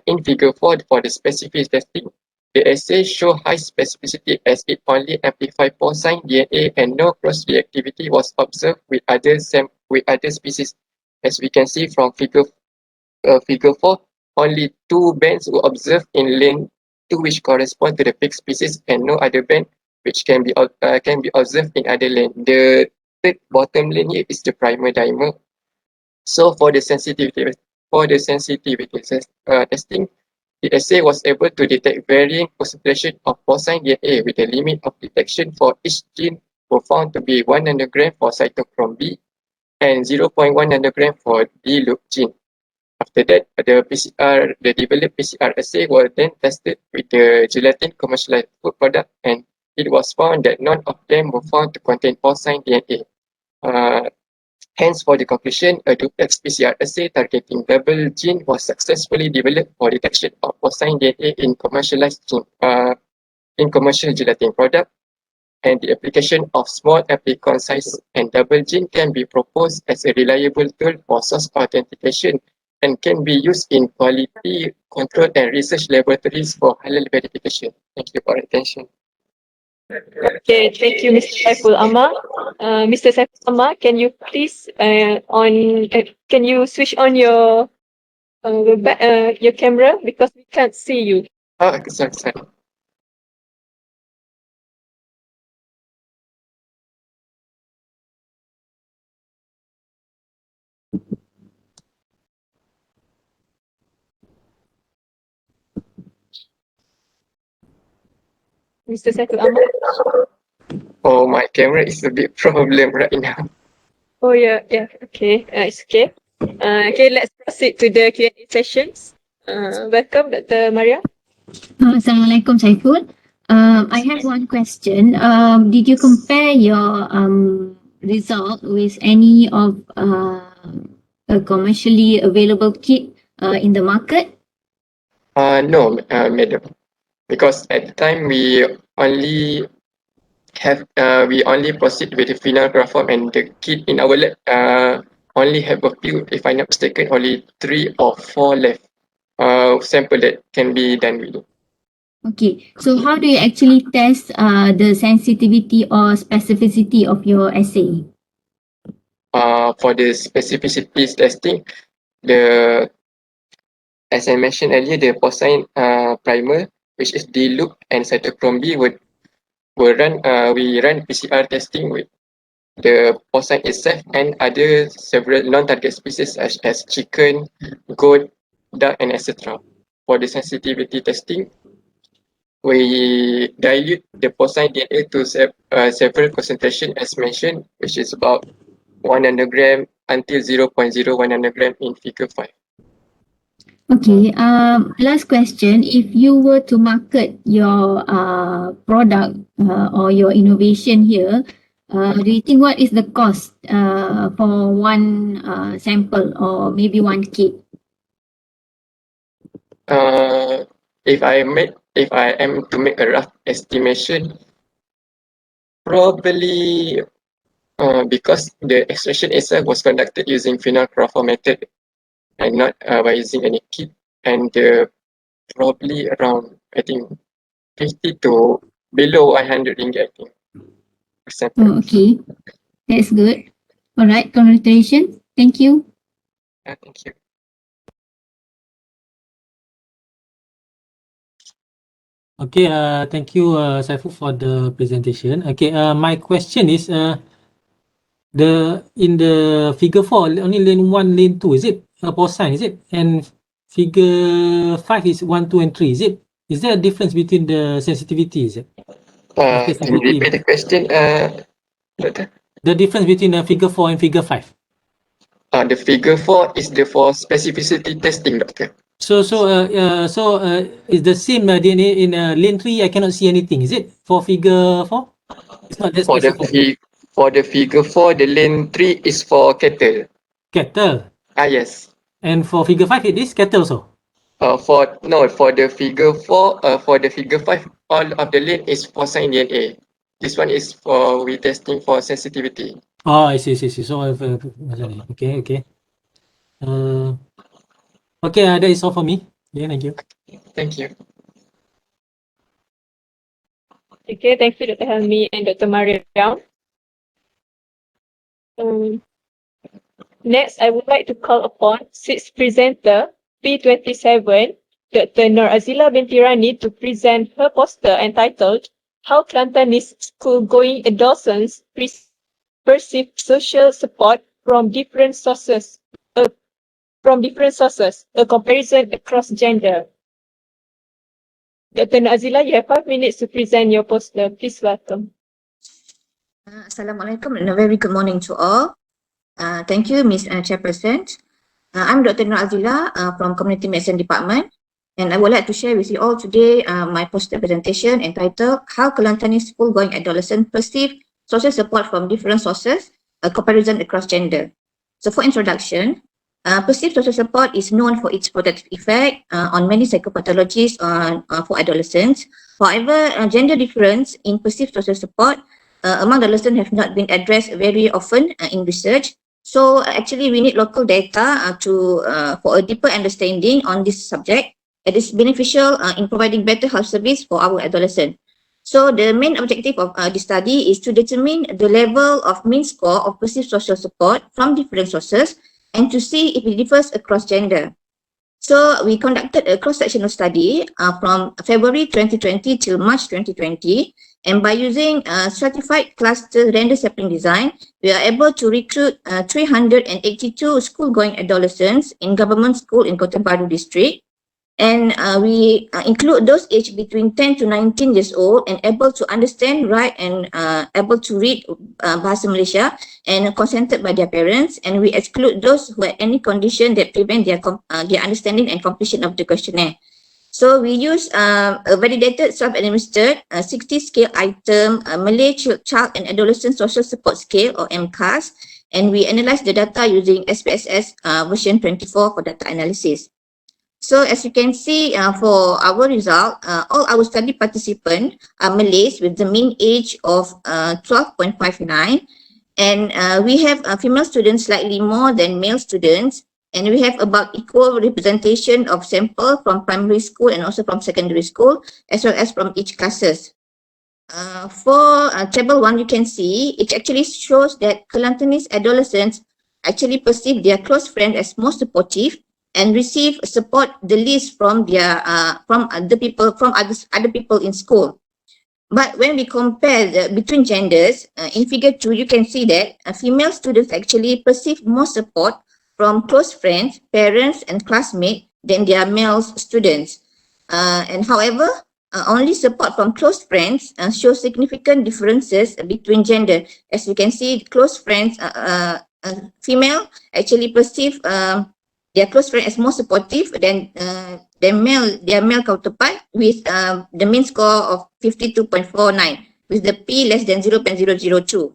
in figure 4 for the specific testing, the assay show high specificity as it only amplified porcine DNA and no cross-reactivity was observed with other species. As we can see from figure 4, only 2 bands were observed in lane 2 which correspond to the pig species and no other band which can be observed in other lane. The third bottom lane here is the primer dimer. So for the sensitivity testing, the assay was able to detect varying concentration of porcine DNA with the limit of detection for each gene were found to be 1 nanogram for cytochrome B and 0.1 nanogram for D-loop gene. After that, the developed PCR assay was then tested with the gelatin commercialized food product, and it was found that none of them were found to contain porcine DNA. Hence, for the conclusion, a duplex PCR assay targeting double gene was successfully developed for detection of porcine DNA in commercial gelatin product, and the application of small amplicon size and double gene can be proposed as a reliable tool for source authentication and can be used in quality control and research laboratories for halal verification. Thank you for your attention. Okay, thank you, Mr. Saiful Amar. Mr. Saiful Amar, can you please can you switch on your camera because we can't see you. Sorry. Mr. Saiful Amar. Oh, my camera is a big problem right now. Oh yeah, okay, it's okay. Okay, let's proceed to the Q&A sessions. Welcome, Dr. Maria. Assalamualaikum, Saiful. I have one question. Did you compare your result with any of a commercially available kit in the market? No, madam, because at the time we only proceed with the final graph form, and the kit in our lab only have a few, if I'm not mistaken, only 3 or 4 left sample that can be done with it. Okay, so how do you actually test the sensitivity or specificity of your assay? For the specificity testing, as I mentioned earlier, the porcine primer, which is D-loop and cytochrome B, we run PCR testing with the porcine itself and other several non-target species such as chicken, goat, duck, and etc. For the sensitivity testing, we dilute the porcine DNA to several concentration as mentioned, which is about 1 nanogram until 0.01 nanogram in figure 5. Okay, last question. If you were to market your product or your innovation here, do you think what is the cost for one sample or maybe one kit? If I am to make a rough estimation, probably because the extraction itself was conducted using phenol chloroform method and not by using any kit, and probably around, I think, 50 to below 100 ringgit, I think, per sample. Oh, okay, that's good. All right, congratulations. Thank you. Thank you. Okay, thank you, Saiful, for the presentation. Okay, my question is, in the figure 4, only lane 1, lane 2, is it a porcine, is it? And figure 5 is 1, 2, and 3, is it? Is there a difference between the sensitivity, is it? Can you repeat the question, Doctor? The difference between figure 4 and figure 5. The figure 4 is for specificity testing, Doctor. So is the same DNA in lane 3? I cannot see anything. Is it for figure 4? It's not that specific. For the figure 4, the lane 3 is for cattle. Cattle. Yes. And for figure 5, it is cattle also. For the figure 4, for the figure 5, all of the lane is porcine DNA. This one is for we testing for sensitivity. Oh, I see. So okay. Okay, that is all for me. Yeah, thank you. Thank you. Okay, thank you, Dr. Helmi and Dr. Maria. Next, I would like to call upon sixth presenter P27, Dr. Nazila binti Rani, to present her poster entitled how Kelantanese school-going adolescents perceive social support from different sources. A comparison across gender. Dr. Nazila, you have 5 minutes to present your poster. Please welcome. Assalamualaikum and a very good morning to all. Thank you, Ms. Chairperson. I'm Dr. Nazila from Community Medicine Department, and I would like to share with you all today my poster presentation entitled How Kelantanese School-Going Adolescents Perceive Social Support from Different Sources, a Comparison Across Gender. So for introduction, perceived social support is known for its protective effect on many psychopathologies for adolescents. However, gender difference in perceived social support among adolescents have not been addressed very often in research. So actually we need local data for a deeper understanding on this subject. It is beneficial in providing better health service for our adolescents. So the main objective of this study is to determine the level of mean score of perceived social support from different sources and to see if it differs across gender. So we conducted a cross-sectional study from February 2020 till March 2020, and by using stratified cluster random sampling design, we are able to recruit 382 school-going adolescents in government school in Kota Baru district. And we include those aged between 10 to 19 years old and able to understand, write and able to read Bahasa Malaysia and consented by their parents. And we exclude those who have any condition that prevent their understanding and completion of the questionnaire. So we use a validated self-administered 60 scale item Malay Child and Adolescent Social Support Scale or MCAS, and we analyze the data using SPSS version 24 for data analysis. So as you can see for our result, all our study participants are Malays with the mean age of 12.59, and we have female students slightly more than male students, and we have about equal representation of sample from primary school and also from secondary school as well as from each classes. For table 1, you can see it actually shows that Kelantanese adolescents actually perceive their close friend as more supportive and receive support the least from their other people in school. But when we compare between genders, in figure 2, you can see that female students actually perceive more support from close friends, parents, and classmates than their male students. And however, only support from close friends show significant differences between gender. As you can see, close friends, female actually perceive their close friend as more supportive than their male counterpart with the mean score of 52.49 with the P less than 0.002.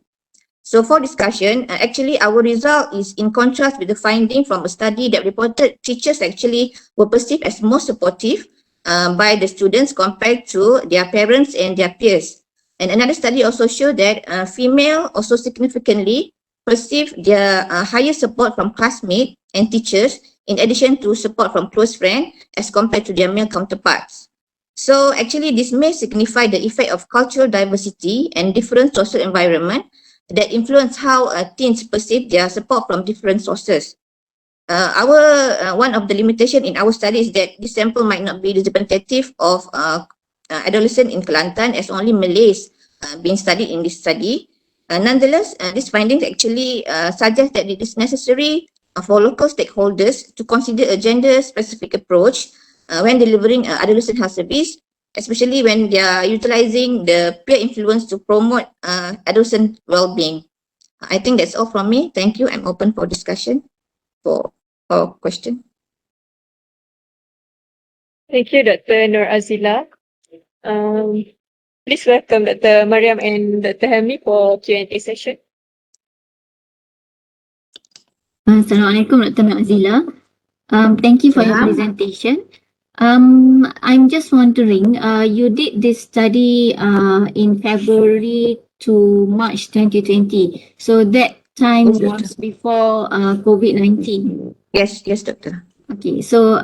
So for discussion, actually our result is in contrast with the finding from a study that reported teachers actually were perceived as more supportive by the students compared to their parents and their peers. And another study also showed that female also significantly perceive their higher support from classmates and teachers in addition to support from close friends as compared to their male counterparts. So actually this may signify the effect of cultural diversity and different social environment that influence how teens perceive their support from different sources. One of the limitation in our study is that this sample might not be representative of adolescent in Kelantan, as only Malays being studied in this study. Nonetheless, these findings actually suggest that it is necessary for local stakeholders to consider a gender-specific approach when delivering adolescent health service, especially when they are utilizing the peer influence to promote adolescent well-being. I think that's all from me. Thank you. I'm open for discussion for question. Thank you, Dr. Nur Azila. Please welcome Dr. Mariam and Dr. Hamid for Q&A session. Assalamualaikum Dr. Nazila. Thank you for your presentation. I'm just wondering, you did this study in February to March 2020. So that time was before COVID-19. Yes, doctor. Okay, so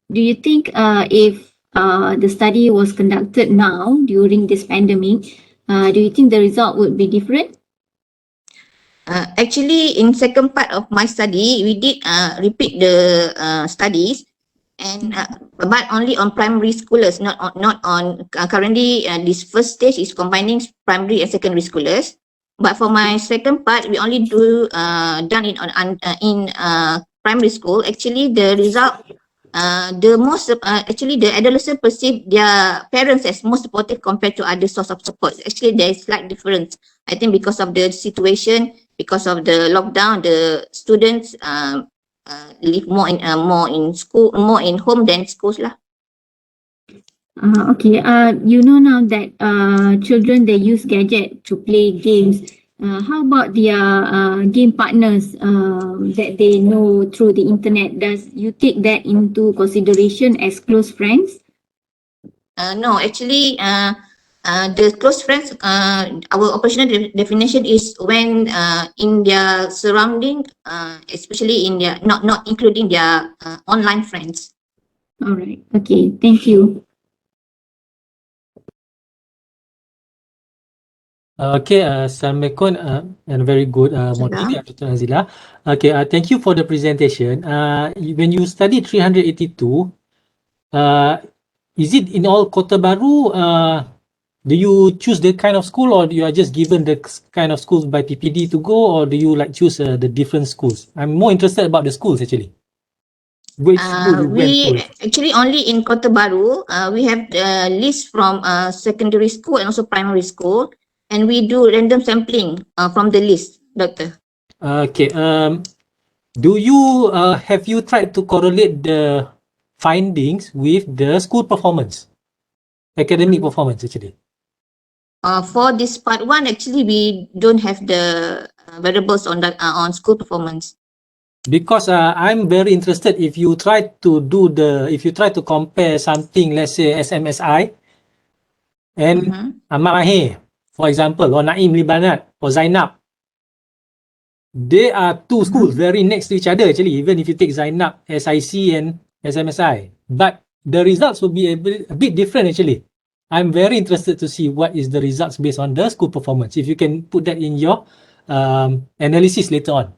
do you think if the study was conducted now during this pandemic, do you think the result would be different? Actually, in second part of my study, we did repeat the studies, and but only on primary schoolers, not on currently this first stage is combining primary and secondary schoolers. But for my second part, we only do done it in primary school. Actually, the result, the most actually the adolescent perceive their parents as more supportive compared to other source of support. Actually, there is slight difference. I think because of the situation, because of the lockdown, the students live more in school, more in home than schools lah. Okay. You know now that children they use gadget to play games. How about their game partners that they know through the internet? Does you take that into consideration as close friends? No, actually, the close friends, our operational definition is when in their surrounding, especially in their not including their online friends. All right. Okay. Thank you. Okay, Assalamualaikum and very good morning, Dr. Nazila. Okay, thank you for the presentation. When you studied 382, is it in all Kota Baru? Do you choose the kind of school, or you are just given the kind of schools by PPD to go, or do you like choose the different schools? I'm more interested about the schools actually. Which school you went We to? actually only in Kota Baru, we have the list from secondary school and also primary school, and we do random sampling from the list, Doctor. Okay. Do you have you tried to correlate the findings with the school performance, academic performance actually? For this part one, actually we don't have the variables on that on school performance. Because I'm very interested if you try to compare something, let's say SMSI and Ahmad Mahir, for example, or Naim Libanat or Zainab. They are two schools very next to each other actually, even if you take Zainab, SIC and SMSI. But the results will be a bit different actually. I'm very interested to see what is the results based on the school performance. If you can put that in your analysis later on.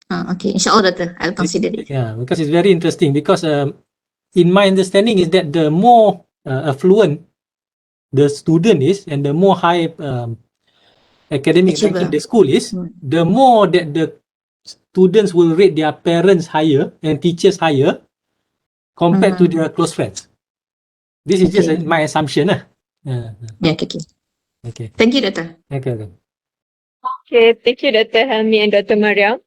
Okay, inshallah, Doctor, I'll consider it. Yeah, because it's very interesting. Because in my understanding is that the more affluent the student is, and the more high academic ranking the school is, the more that the students will rate their parents higher and teachers higher compared to their close friends. This is just my assumption. Yeah, okay. Okay. Thank you, Doctor. Okay. Okay, thank you, Dr. Helmi and Dr. Mariam.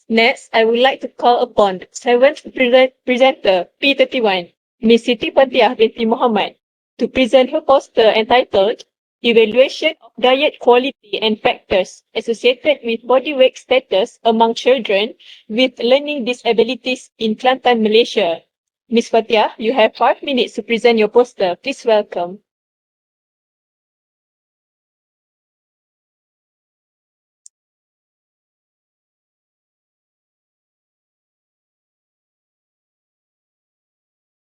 Next, I would like to call upon the seventh presenter, P31, Ms. Siti Fatiha binti Muhammad, to present her poster entitled Evaluation of Diet Quality and Factors Associated with Body Weight Status Among Children with Learning Disabilities in Kelantan, Malaysia. Ms. Fatiha, you have 5 minutes to present your poster. Please welcome.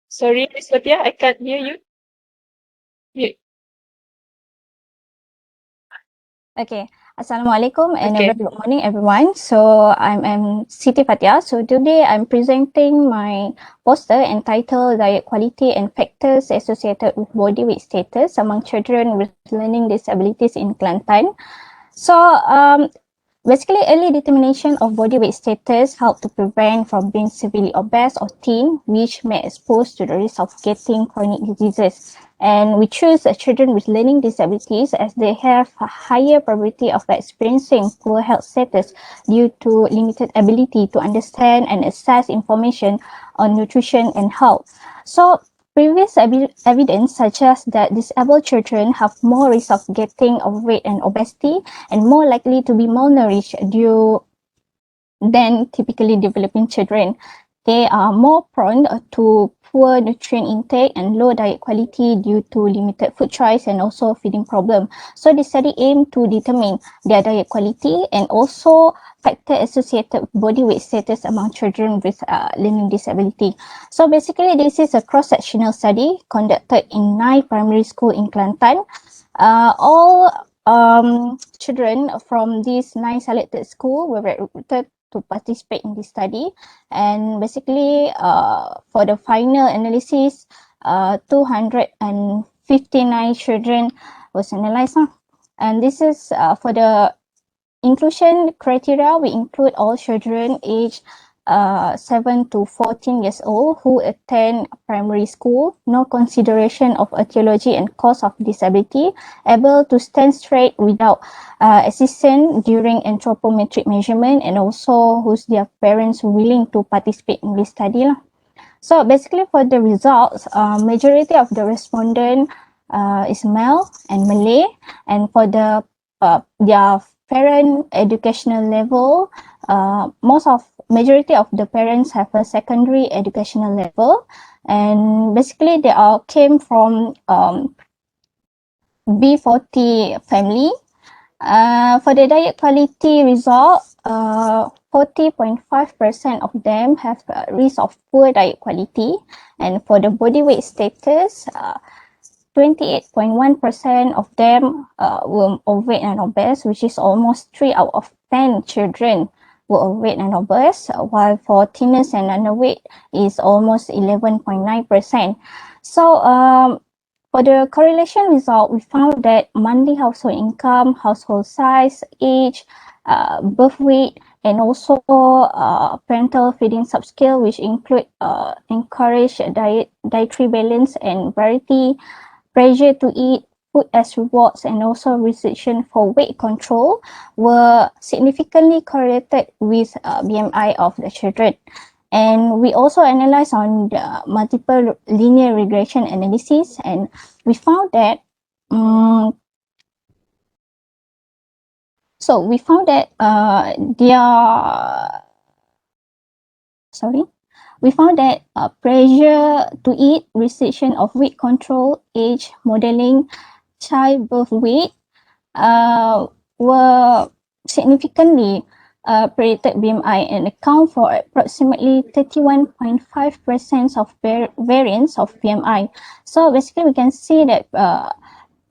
Sorry, Ms. Fatiha, I can't hear you. Okay, Assalamualaikum and a very good morning, everyone. So I'm Siti Fatiha. So today I'm presenting my poster entitled Diet Quality and Factors Associated with Body Weight Status Among Children with Learning Disabilities in Kelantan. So basically, early determination of body weight status help to prevent from being severely obese or thin, which may expose to the risk of getting chronic diseases. And we choose children with learning disabilities as they have a higher probability of experiencing poor health status due to limited ability to understand and assess information on nutrition and health. So previous evidence suggests that disabled children have more risk of getting overweight and obesity and more likely to be malnourished than typically developing children. They are more prone to poor nutrient intake and low diet quality due to limited food choice and also feeding problem. So the study aimed to determine their diet quality and also factor associated with body weight status among children with learning disability. So basically, this is a cross-sectional study conducted in 9 primary school in Kelantan. All children from these 9 selected schools were recruited to participate in this study. And basically, for the final analysis, 259 children was analysed. And this is for the inclusion criteria. We include all children aged 7 to 14 years old who attend primary school, no consideration of etiology and cause of disability, able to stand straight without assistance during anthropometric measurement, and also whose their parents willing to participate in this study. So basically for the results, majority of the respondent is male and Malay, and for the their parent educational level, majority of the parents have a secondary educational level, and basically they all came from B40 family. For the diet quality result, 40.5% of them have risk of poor diet quality, and for the body weight status, 28.1% of them were overweight and obese, which is almost 3 out of 10 children were overweight and obese, while for thinness and underweight is almost 11.9%. So for the correlation result, we found that monthly household income, household size, age, birth weight, and also parental feeding subscale, which include encourage dietary balance and variety, pressure to eat, food as rewards, and also restriction for weight control, were significantly correlated with BMI of the children. And we also analyzed on the multiple linear regression analysis, and we found that pressure to eat, restriction of weight control, age, modeling, childbirth weight were significantly predicted BMI and account for approximately 31.5% of variance of BMI. So basically we can see that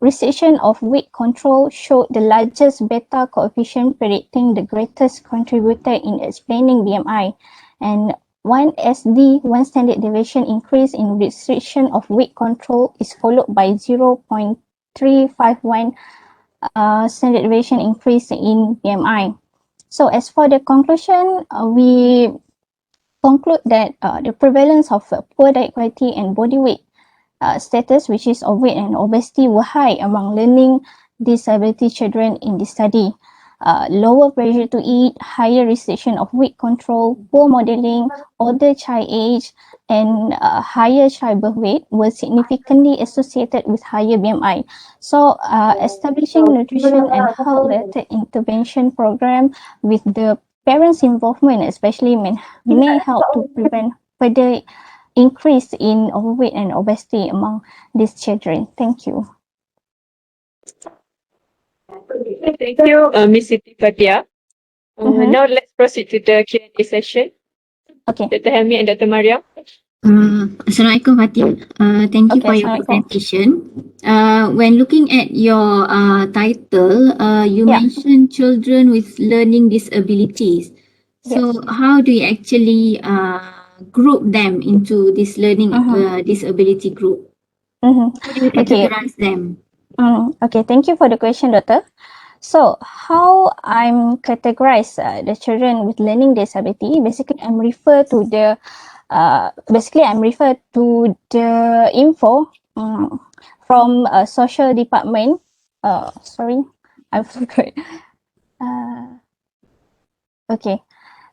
restriction of weight control showed the largest beta coefficient, predicting the greatest contributor in explaining BMI. And 1 SD, 1 standard deviation increase in restriction of weight control is followed by 0.351 standard deviation increase in BMI. So as for the conclusion, we conclude that the prevalence of poor diet quality and body weight status, which is overweight and obesity, were high among learning disability children in this study. Lower pressure to eat, higher restriction of weight control, poor modeling, older child age, and higher childbirth weight were significantly associated with higher BMI. So establishing nutrition and health-related intervention program with the parents' involvement especially may help to prevent further increase in overweight and obesity among these children. Thank you. Thank you, Ms. Siti Fatia. Now let's proceed to the Q&A session. Okay. Dr. Helmi and Dr. Mariam. Assalamualaikum Fatia. Thank you for your presentation. When looking at your title, you mentioned children with learning disabilities. So how do you actually group them into this learning disability group? How do you categorize them? Okay, thank you for the question, Doctor. So how I'm categorize the children with learning disability, basically I'm refer to the info from social department. Sorry, I forgot. Okay,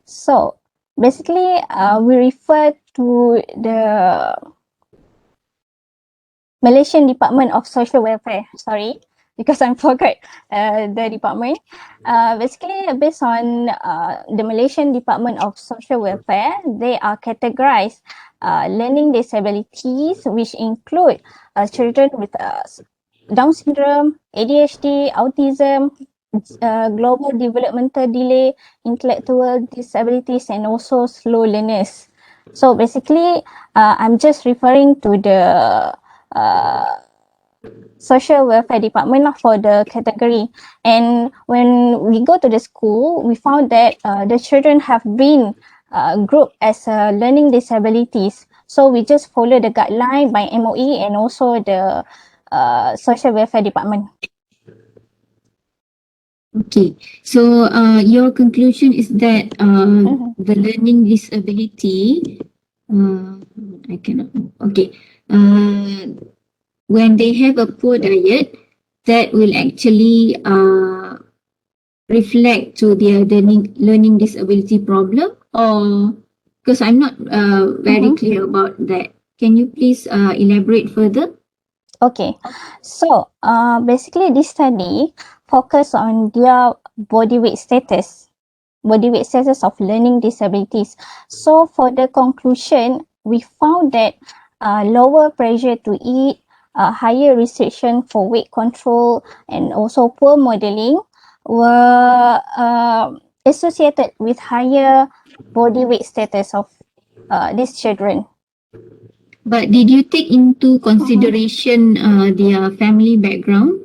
so basically we refer to the Malaysian Department of Social Welfare. Sorry, because I forgot the department. Basically, based on the Malaysian Department of Social Welfare, they are categorized learning disabilities, which include children with Down syndrome, ADHD, autism, global developmental delay, intellectual disabilities, and also slow learners. So basically, I'm just referring to the social welfare department lah for the category. And when we go to the school, we found that the children have been grouped as learning disabilities. So we just follow the guideline by MOE and also the social welfare department. Okay, so your conclusion is that the learning disability, I cannot, okay, when they have a poor diet, that will actually reflect to their learning disability problem, or because I'm not very clear about that. Can you please elaborate further? Okay, so basically this study focus on their body weight status of learning disabilities. So for the conclusion, we found that lower pressure to eat, higher restriction for weight control, and also poor modeling were associated with higher body weight status of these children. But did you take into consideration their family background?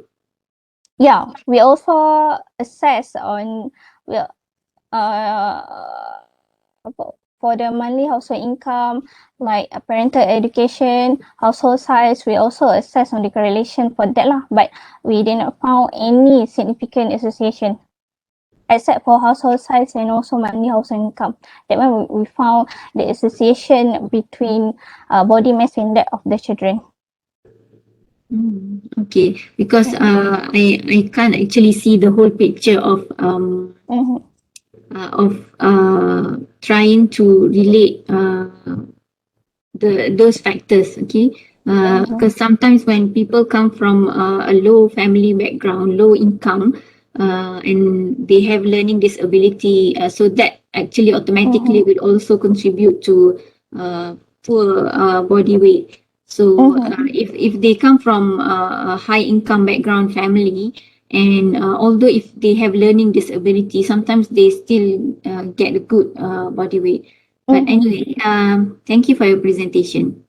Yeah, we also assess on uh, for the monthly household income, like parental education, household size. We also assess on the correlation for that lah, but we did not found any significant association except for household size and also monthly household income. That one we found the association between body mass index of the children. Okay, because I can't actually see the whole picture of trying to relate those factors. Okay, because sometimes when people come from a low family background, low income, and they have learning disability, so that actually automatically will also contribute to poor body weight. So if they come from a high income background family, and although if they have learning disability, sometimes they still get a good body weight. But anyway, thank you for your presentation.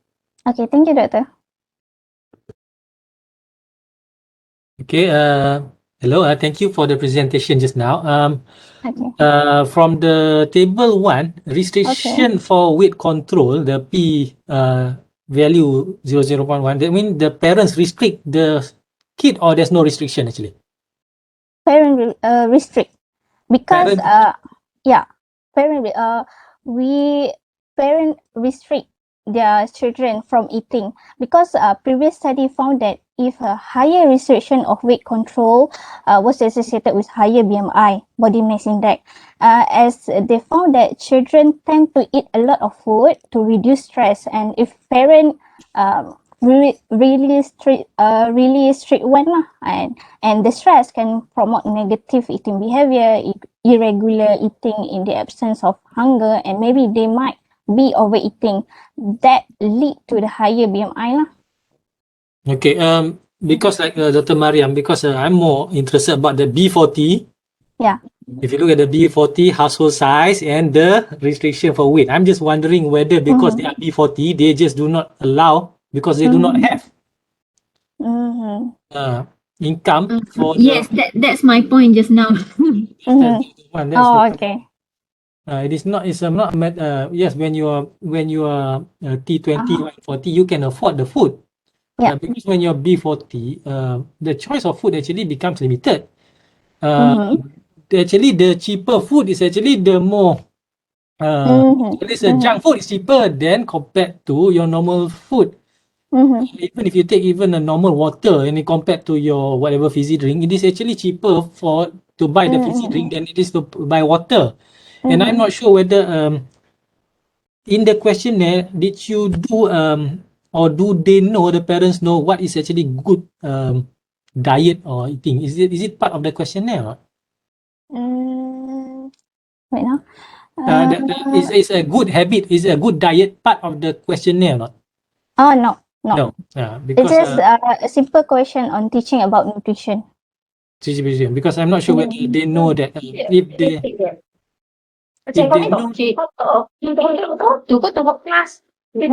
Okay, thank you, Doctor. Okay, hello, thank you for the presentation just now. Okay. From the table 1, restriction for weight control, the P value 0.1, that means the parents restrict the kid, or there's no restriction actually? Parent restrict because Parent- parent restrict their children from eating because previous study found that if a higher restriction of weight control was associated with higher BMI, body mass index, as they found that children tend to eat a lot of food to reduce stress, and if parent really strict one lah, and the stress can promote negative eating behavior, irregular eating in the absence of hunger, and maybe they might be overeating. That lead to the higher BMI lah. Okay, because like Dr. Mariam, because I'm more interested about the B40. Yeah. If you look at the B40 household size and the restriction for weight, I'm just wondering whether because they are B40, they just do not allow because they do not have income for Yes, that's my point just now. Okay. It is not. It's not. Yes, when you are T20, 40, you can afford the food. Yeah. Because when you're B40, the choice of food actually becomes limited. Actually, the cheaper food is actually the more. At least junk food is cheaper than compared to your normal food. Even if you take even a normal water and you compare to your whatever fizzy drink, it is actually cheaper to buy the fizzy drink than it is to buy water. And I'm not sure whether in the questionnaire did you do or do they know, the parents know what is actually good diet or eating? Is it part of the questionnaire? Wait now. Is a good habit, is a good diet part of the questionnaire or not? Oh no. No. It's Because just a simple question on teaching about nutrition. Because I'm not sure whether they know that if they know To go to work class. They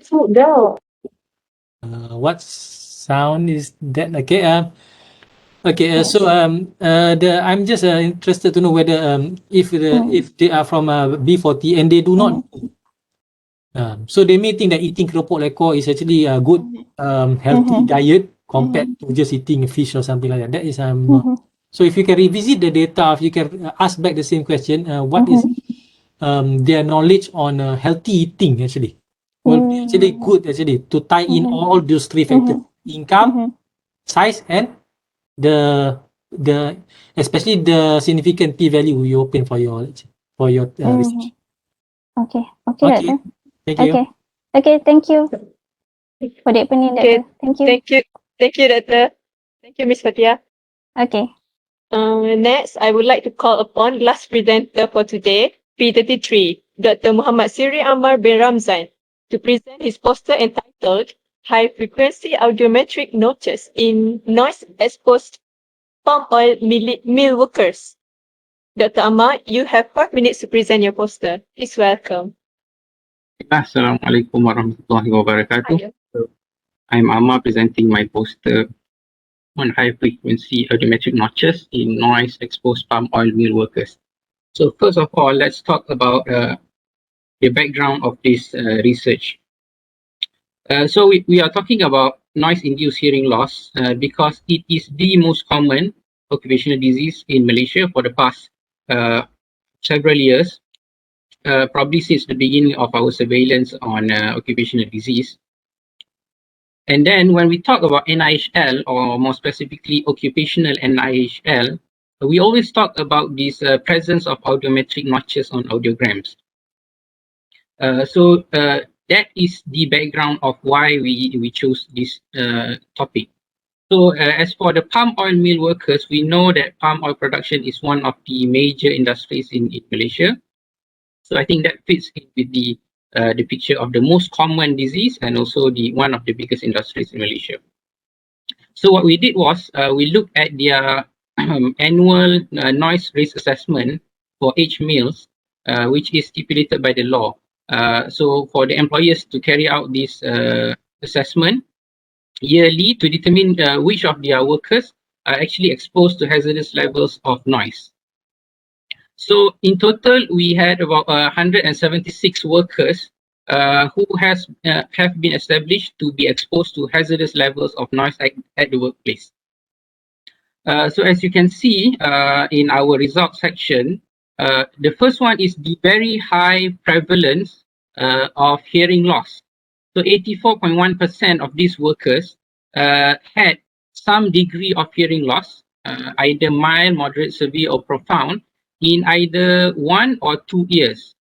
food there. what's sound is that okay? Okay. So I'm just interested to know whether if they are from B40 and they do not. So they may think that eating keropok lekor is actually a good healthy diet compared to just eating fish or something like that. That is so if you can revisit the data, if you can ask back the same question, what is their knowledge on healthy eating actually? Will be actually good actually to tie in all those three factors: income, size, and the especially the significant p value you open for your research. Okay, Okay, Doctor. thank you. Okay, thank you for the opinion, Okay, Doctor. Thank you. thank you, Doctor. Thank you, Miss Fatia. Okay. Next, I would like to call upon last presenter for today, P33, Dr. Muhammad Siri Ammar bin Ramzan, to present his poster entitled High Frequency Audiometric Notches in Noise Exposed Palm Oil Mill Workers. Dr. Ammar, you have 5 minutes to present your poster. Please welcome. Assalamualaikum warahmatullahi wabarakatuh. Hiya. I'm Amma presenting my poster on high frequency audiometric notches in noise exposed palm oil mill workers. So first of all, let's talk about the background of this research. So we are talking about noise-induced hearing loss because it is the most common occupational disease in Malaysia for the past several years, probably since the beginning of our surveillance on occupational disease. And then when we talk about NIHL, or more specifically occupational NIHL, we always talk about this presence of audiometric notches on audiograms. So that is the background of why we chose this topic. So as for the palm oil mill workers, we know that palm oil production is one of the major industries in Malaysia. So I think that fits in with the picture of the most common disease and also the one of the biggest industries in Malaysia. So what we did was we looked at their annual noise risk assessment for each mills, which is stipulated by the law. So for the employers to carry out this assessment yearly to determine which of their workers are actually exposed to hazardous levels of noise. So in total, we had about 176 workers who have been established to be exposed to hazardous levels of noise at the workplace. So as you can see in our results section, the first one is the very high prevalence of hearing loss. So 84.1% of these workers had some degree of hearing loss, either mild, moderate, severe, or profound, in either 1 or 2 years.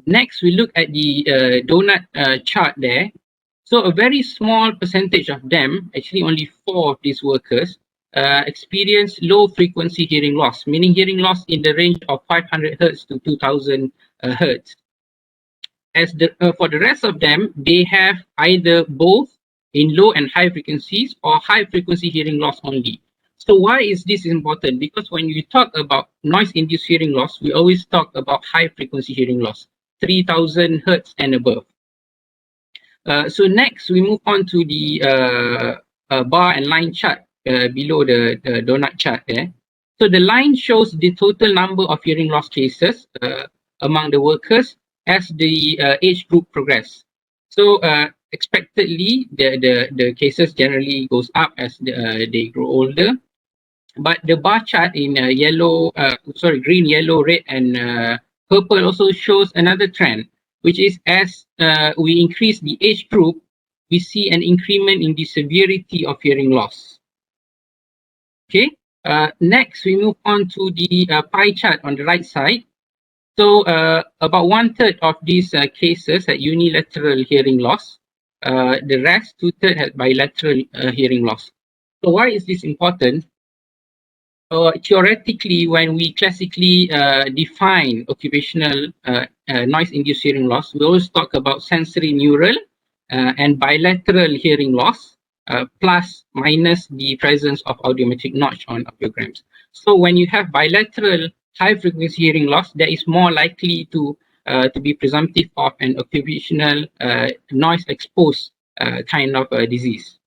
Next, we look at the donut chart there. So a very small percentage of them, actually only 4 of these workers, experience low frequency hearing loss, meaning hearing loss in the range of 500 hertz to 2000 hertz. As for the rest of them, they have either both in low and high frequencies or high frequency hearing loss only. So why is this important? Because when you talk about noise-induced hearing loss, we always talk about high frequency hearing loss, 3000 hertz and above. So next, we move on to the bar and line chart below the donut chart there. So the line shows the total number of hearing loss cases among the workers as the age group progress. So expectedly, the cases generally goes up as they grow older. But the bar chart in green, yellow, red, and purple also shows another trend, which is as we increase the age group, we see an increment in the severity of hearing loss. Okay. Next, we move on to the pie chart on the right side. So about 1/3 of these cases had unilateral hearing loss. The rest, 2/3, had bilateral hearing loss. So why is this important? Theoretically, when we classically define occupational noise-induced hearing loss, we always talk about sensory neural and bilateral hearing loss, plus minus the presence of audiometric notch on audiograms. So when you have bilateral high-frequency hearing loss, that is more likely to be presumptive of an occupational noise-exposed kind of disease.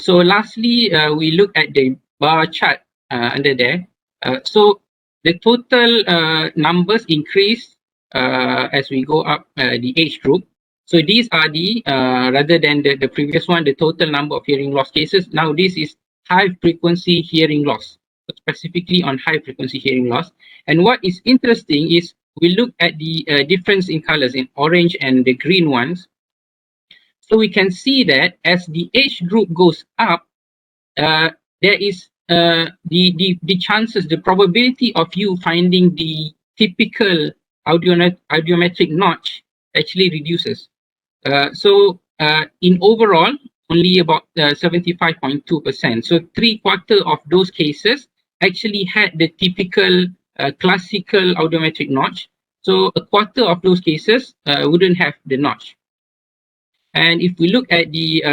So lastly, we look at the bar chart under there. So the total numbers increase as we go up the age group. So these are the, rather than the previous one, the total number of hearing loss cases. Now this is high frequency hearing loss, specifically on high frequency hearing loss. And what is interesting is we look at the difference in colors in orange and the green ones. So we can see that as the age group goes up, there is the chances, the probability of you finding the typical audiometric notch actually reduces. In overall, only about 75.2%. So 3/4 of those cases actually had the typical classical audiometric notch. So 1/4 of those cases wouldn't have the notch. And if we look at the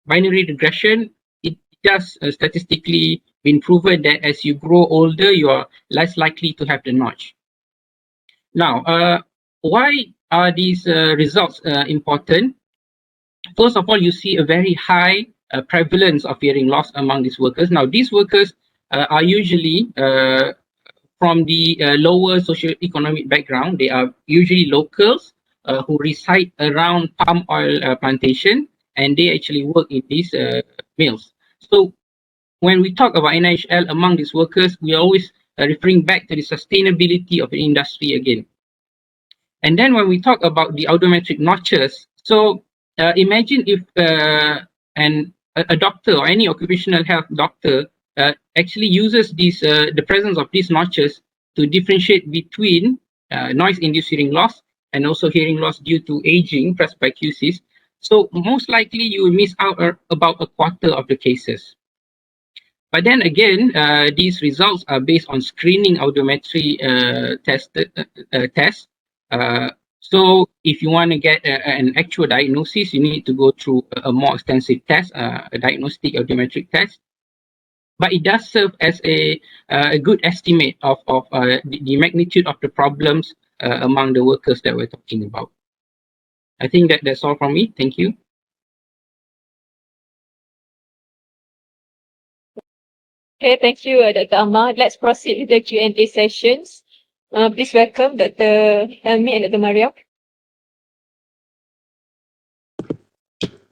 binary regression, it does statistically been proven that as you grow older, you are less likely to have the notch. Now, why are these results important? First of all, you see a very high prevalence of hearing loss among these workers. Now, these workers are usually from the lower socioeconomic background. They are usually locals who reside around palm oil plantation, and they actually work in these mills. So when we talk about NIHL among these workers, we are always referring back to the sustainability of the industry again. And then when we talk about the audiometric notches, so imagine if a doctor or any occupational health doctor actually uses these the presence of these notches to differentiate between noise-induced hearing loss and also hearing loss due to aging presbycusis. So most likely you will miss out about 1/4 of the cases. But then again, these results are based on screening audiometry tests. So if you want to get an actual diagnosis, you need to go through a more extensive test, a diagnostic audiometric test. But it does serve as a good estimate of the magnitude of the problems among the workers that we're talking about. I think that's all from me. Thank you. Okay, thank you, Dr. Ahmad. Let's proceed with the Q&A sessions. Please welcome Dr. Helmi and Dr. Mariam.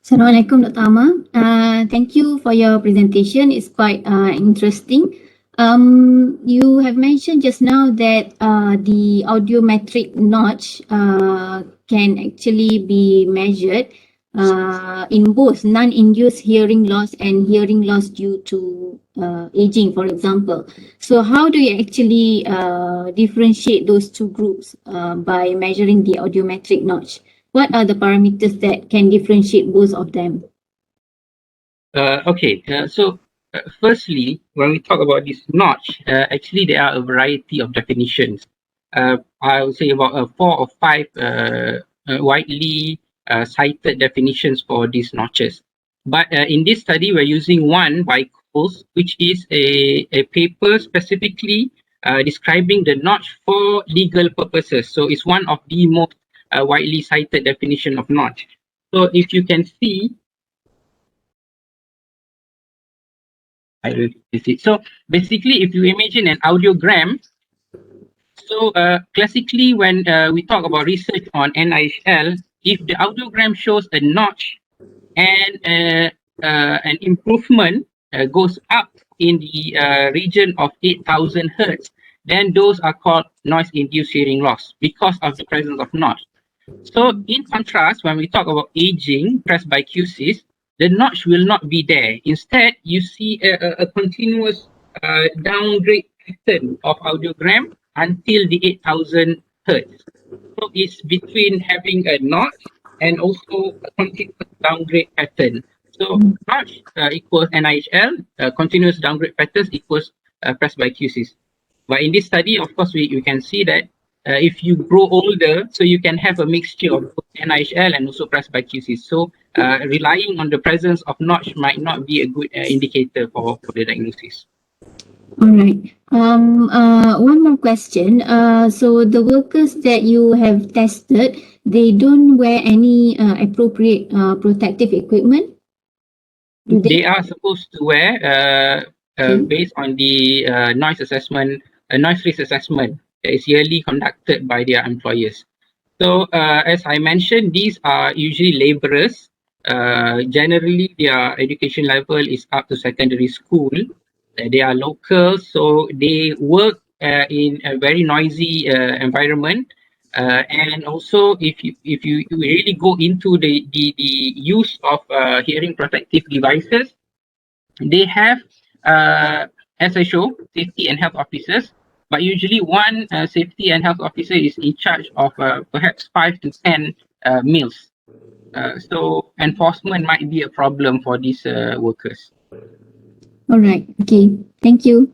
Assalamualaikum, Dr. Amma. Thank you for your presentation. It's quite interesting. You have mentioned just now that the audiometric notch can actually be measured in both non-induced hearing loss and hearing loss due to aging, for example. So how do you actually differentiate those two groups by measuring the audiometric notch? What are the parameters that can differentiate both of them? Firstly, when we talk about this notch, actually there are a variety of definitions. I would say about 4 or 5 widely cited definitions for these notches. But in this study, we're using one by Coles, which is a paper specifically describing the notch for legal purposes. So it's one of the most widely cited definition of notch. So if you can see, so basically, if you imagine an audiogram, so classically when we talk about research on NIHL, if the audiogram shows a notch and an improvement goes up in the region of 8,000 hertz, then those are called noise-induced hearing loss because of the presence of notch. So in contrast, when we talk about aging presbycusis, the notch will not be there. Instead, you see a continuous downgrade pattern of audiogram until the 8,000 hertz. So it's between having a notch and also a continuous downgrade pattern. So notch equals NIHL, continuous downgrade patterns equals presbycusis. But in this study, of course, we can see that if you grow older, so you can have a mixture of both NIHL and also presbycusis. So relying on the presence of notch might not be a good indicator for the diagnosis. All right. One more question. So the workers that you have tested, they don't wear any appropriate protective equipment? They are supposed to wear based on the noise risk assessment that is yearly conducted by their employers. So as I mentioned, these are usually laborers. Generally, their education level is up to secondary school. They are locals, so they work in a very noisy environment. And also, if you really go into the use of hearing protective devices, they have, as I show, safety and health officers. But usually, one safety and health officer is in charge of perhaps 5 to 10 meals. So enforcement might be a problem for these workers. All right. Okay. Thank you.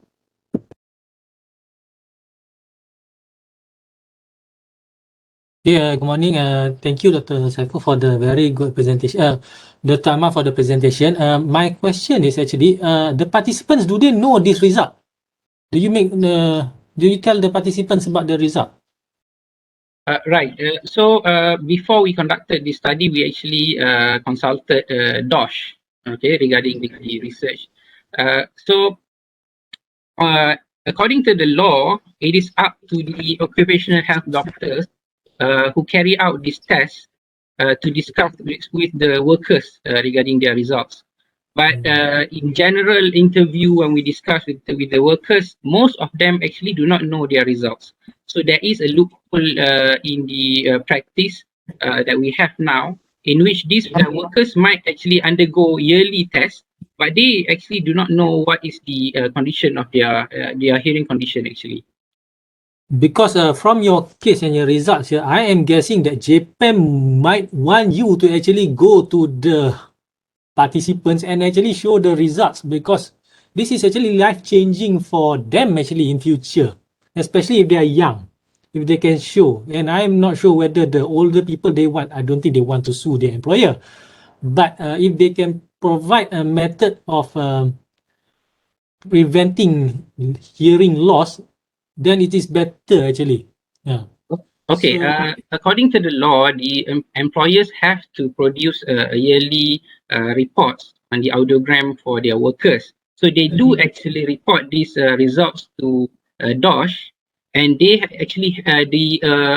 Yeah, good morning. Thank you, Dr. Saiful, for the very good presentation. Dr. Ahmad for the presentation. My question is actually, the participants, do they know this result? Do you tell the participants about the result? Right. So before we conducted this study, we actually consulted DOSH, okay, regarding the research. So according to the law, it is up to the occupational health doctors who carry out this test to discuss with the workers regarding their results. But in general interview, when we discuss with the workers, most of them actually do not know their results. So there is a loophole in the practice that we have now, in which these workers might actually undergo yearly tests, but they actually do not know what is the condition of their hearing condition actually. Because from your case and your results here, I am guessing that JPEM might want you to actually go to the participants and actually show the results, because this is actually life-changing for them actually in future, especially if they are young, if they can show. And I'm not sure whether the older people I don't think they want to sue their employer. But if they can provide a method of preventing hearing loss, then it is better actually. Yeah. Okay, So, according to the law, the employers have to produce a yearly reports on the audiogram for their workers. So they do actually report these results to DOSH, and the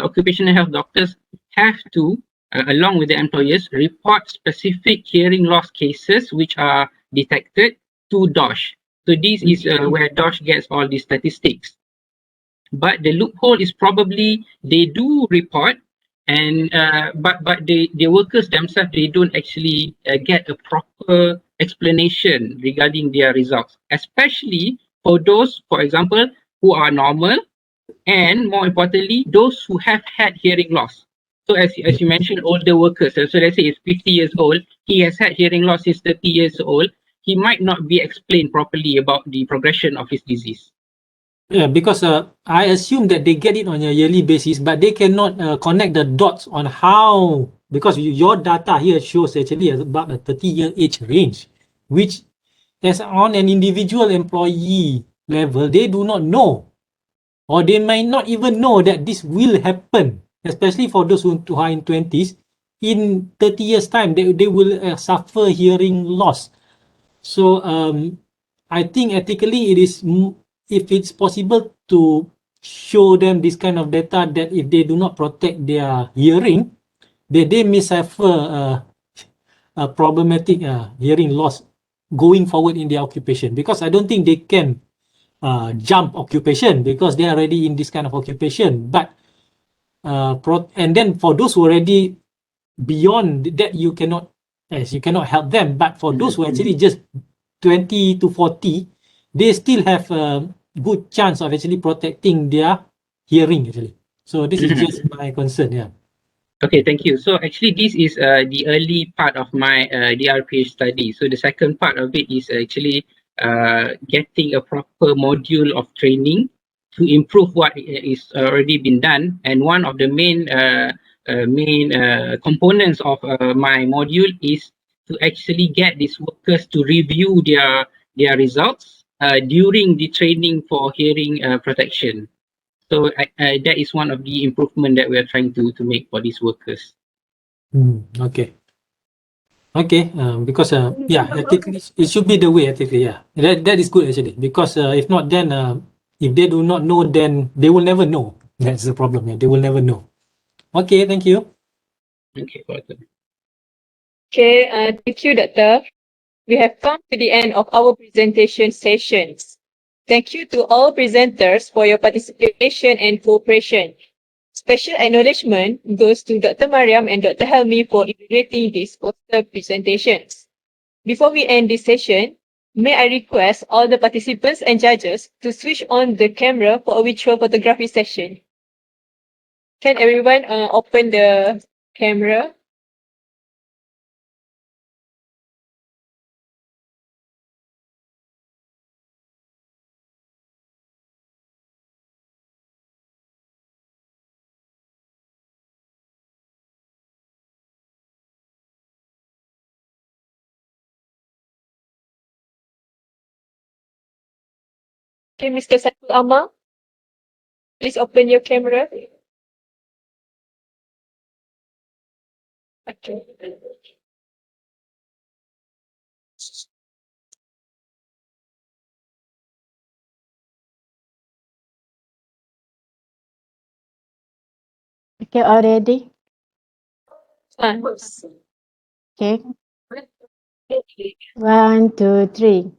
occupational health doctors have to, along with the employers, report specific hearing loss cases which are detected to DOSH. So this is where DOSH gets all the statistics. But the loophole is probably they do report, and but the workers themselves, they don't actually get a proper explanation regarding their results, especially for those, for example, who are normal, and more importantly, those who have had hearing loss. So as you mentioned, older workers, so let's say he's 50 years old, he has had hearing loss, he's 30 years old, he might not be explained properly about the progression of his disease. yeah, because I assume that they get it on a yearly basis, but they cannot connect the dots on how, because your data here shows actually about a 30-year age range, which as on an individual employee level, they do not know, or they might not even know that this will happen, especially for those who are in 20s. In 30 years time, they will suffer hearing loss. So I think ethically it is, if it's possible to show them this kind of data, that if they do not protect their hearing, they may suffer a problematic hearing loss going forward in their occupation, because I don't think they can jump occupation because they are already in this kind of occupation. But and then for those who are already beyond that, you cannot help them. But for those who actually just 20 to 40, they still have a good chance of actually protecting their hearing actually. So this is just my concern. Yeah. Okay, thank you. So actually, this is the early part of my DRPH study. So the second part of it is actually getting a proper module of training to improve what is already been done. And one of the main components of my module is to actually get these workers to review their results during the training for hearing protection. So that is one of the improvement that we are trying to make for these workers. Okay. Okay, because yeah, ethically it should be the way ethically. Yeah, that is good actually. Because if not, then if they do not know, then they will never know. That's the problem. Yeah, they will never know. Okay, thank you. Okay, welcome. Okay, thank you, Doctor. We have come to the end of our presentation sessions. Thank you to all presenters for your participation and cooperation. Special acknowledgement goes to Dr. Mariam and Dr. Helmi for integrating these poster presentations. Before we end this session, may I request all the participants and judges to switch on the camera for a virtual photography session. Can everyone open the camera? Okay, Mr. Saiful Amal, please open your camera. Okay. Okay, already. Ah, Okay. 1, 2, 3.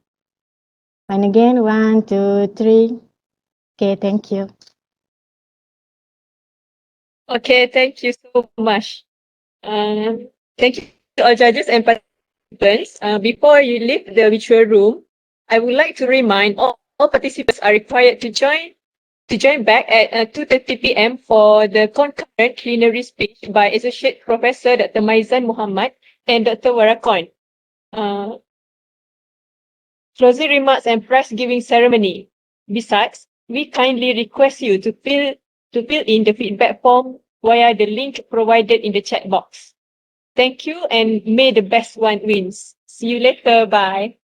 And again, 1, 2, 3. Okay, thank you. okay, thank you so much. Thank you to all judges and participants. Before you leave the virtual room, I would like to remind all participants are required to join back at 2:30 p.m. for the concurrent plenary speech by Associate Professor Dr. Maizan Muhammad and Dr. Warakon. Closing remarks and prize giving ceremony. Besides, we kindly request you to fill in the feedback form via the link provided in the chat box. Thank you and may the best one wins. See you later. Bye.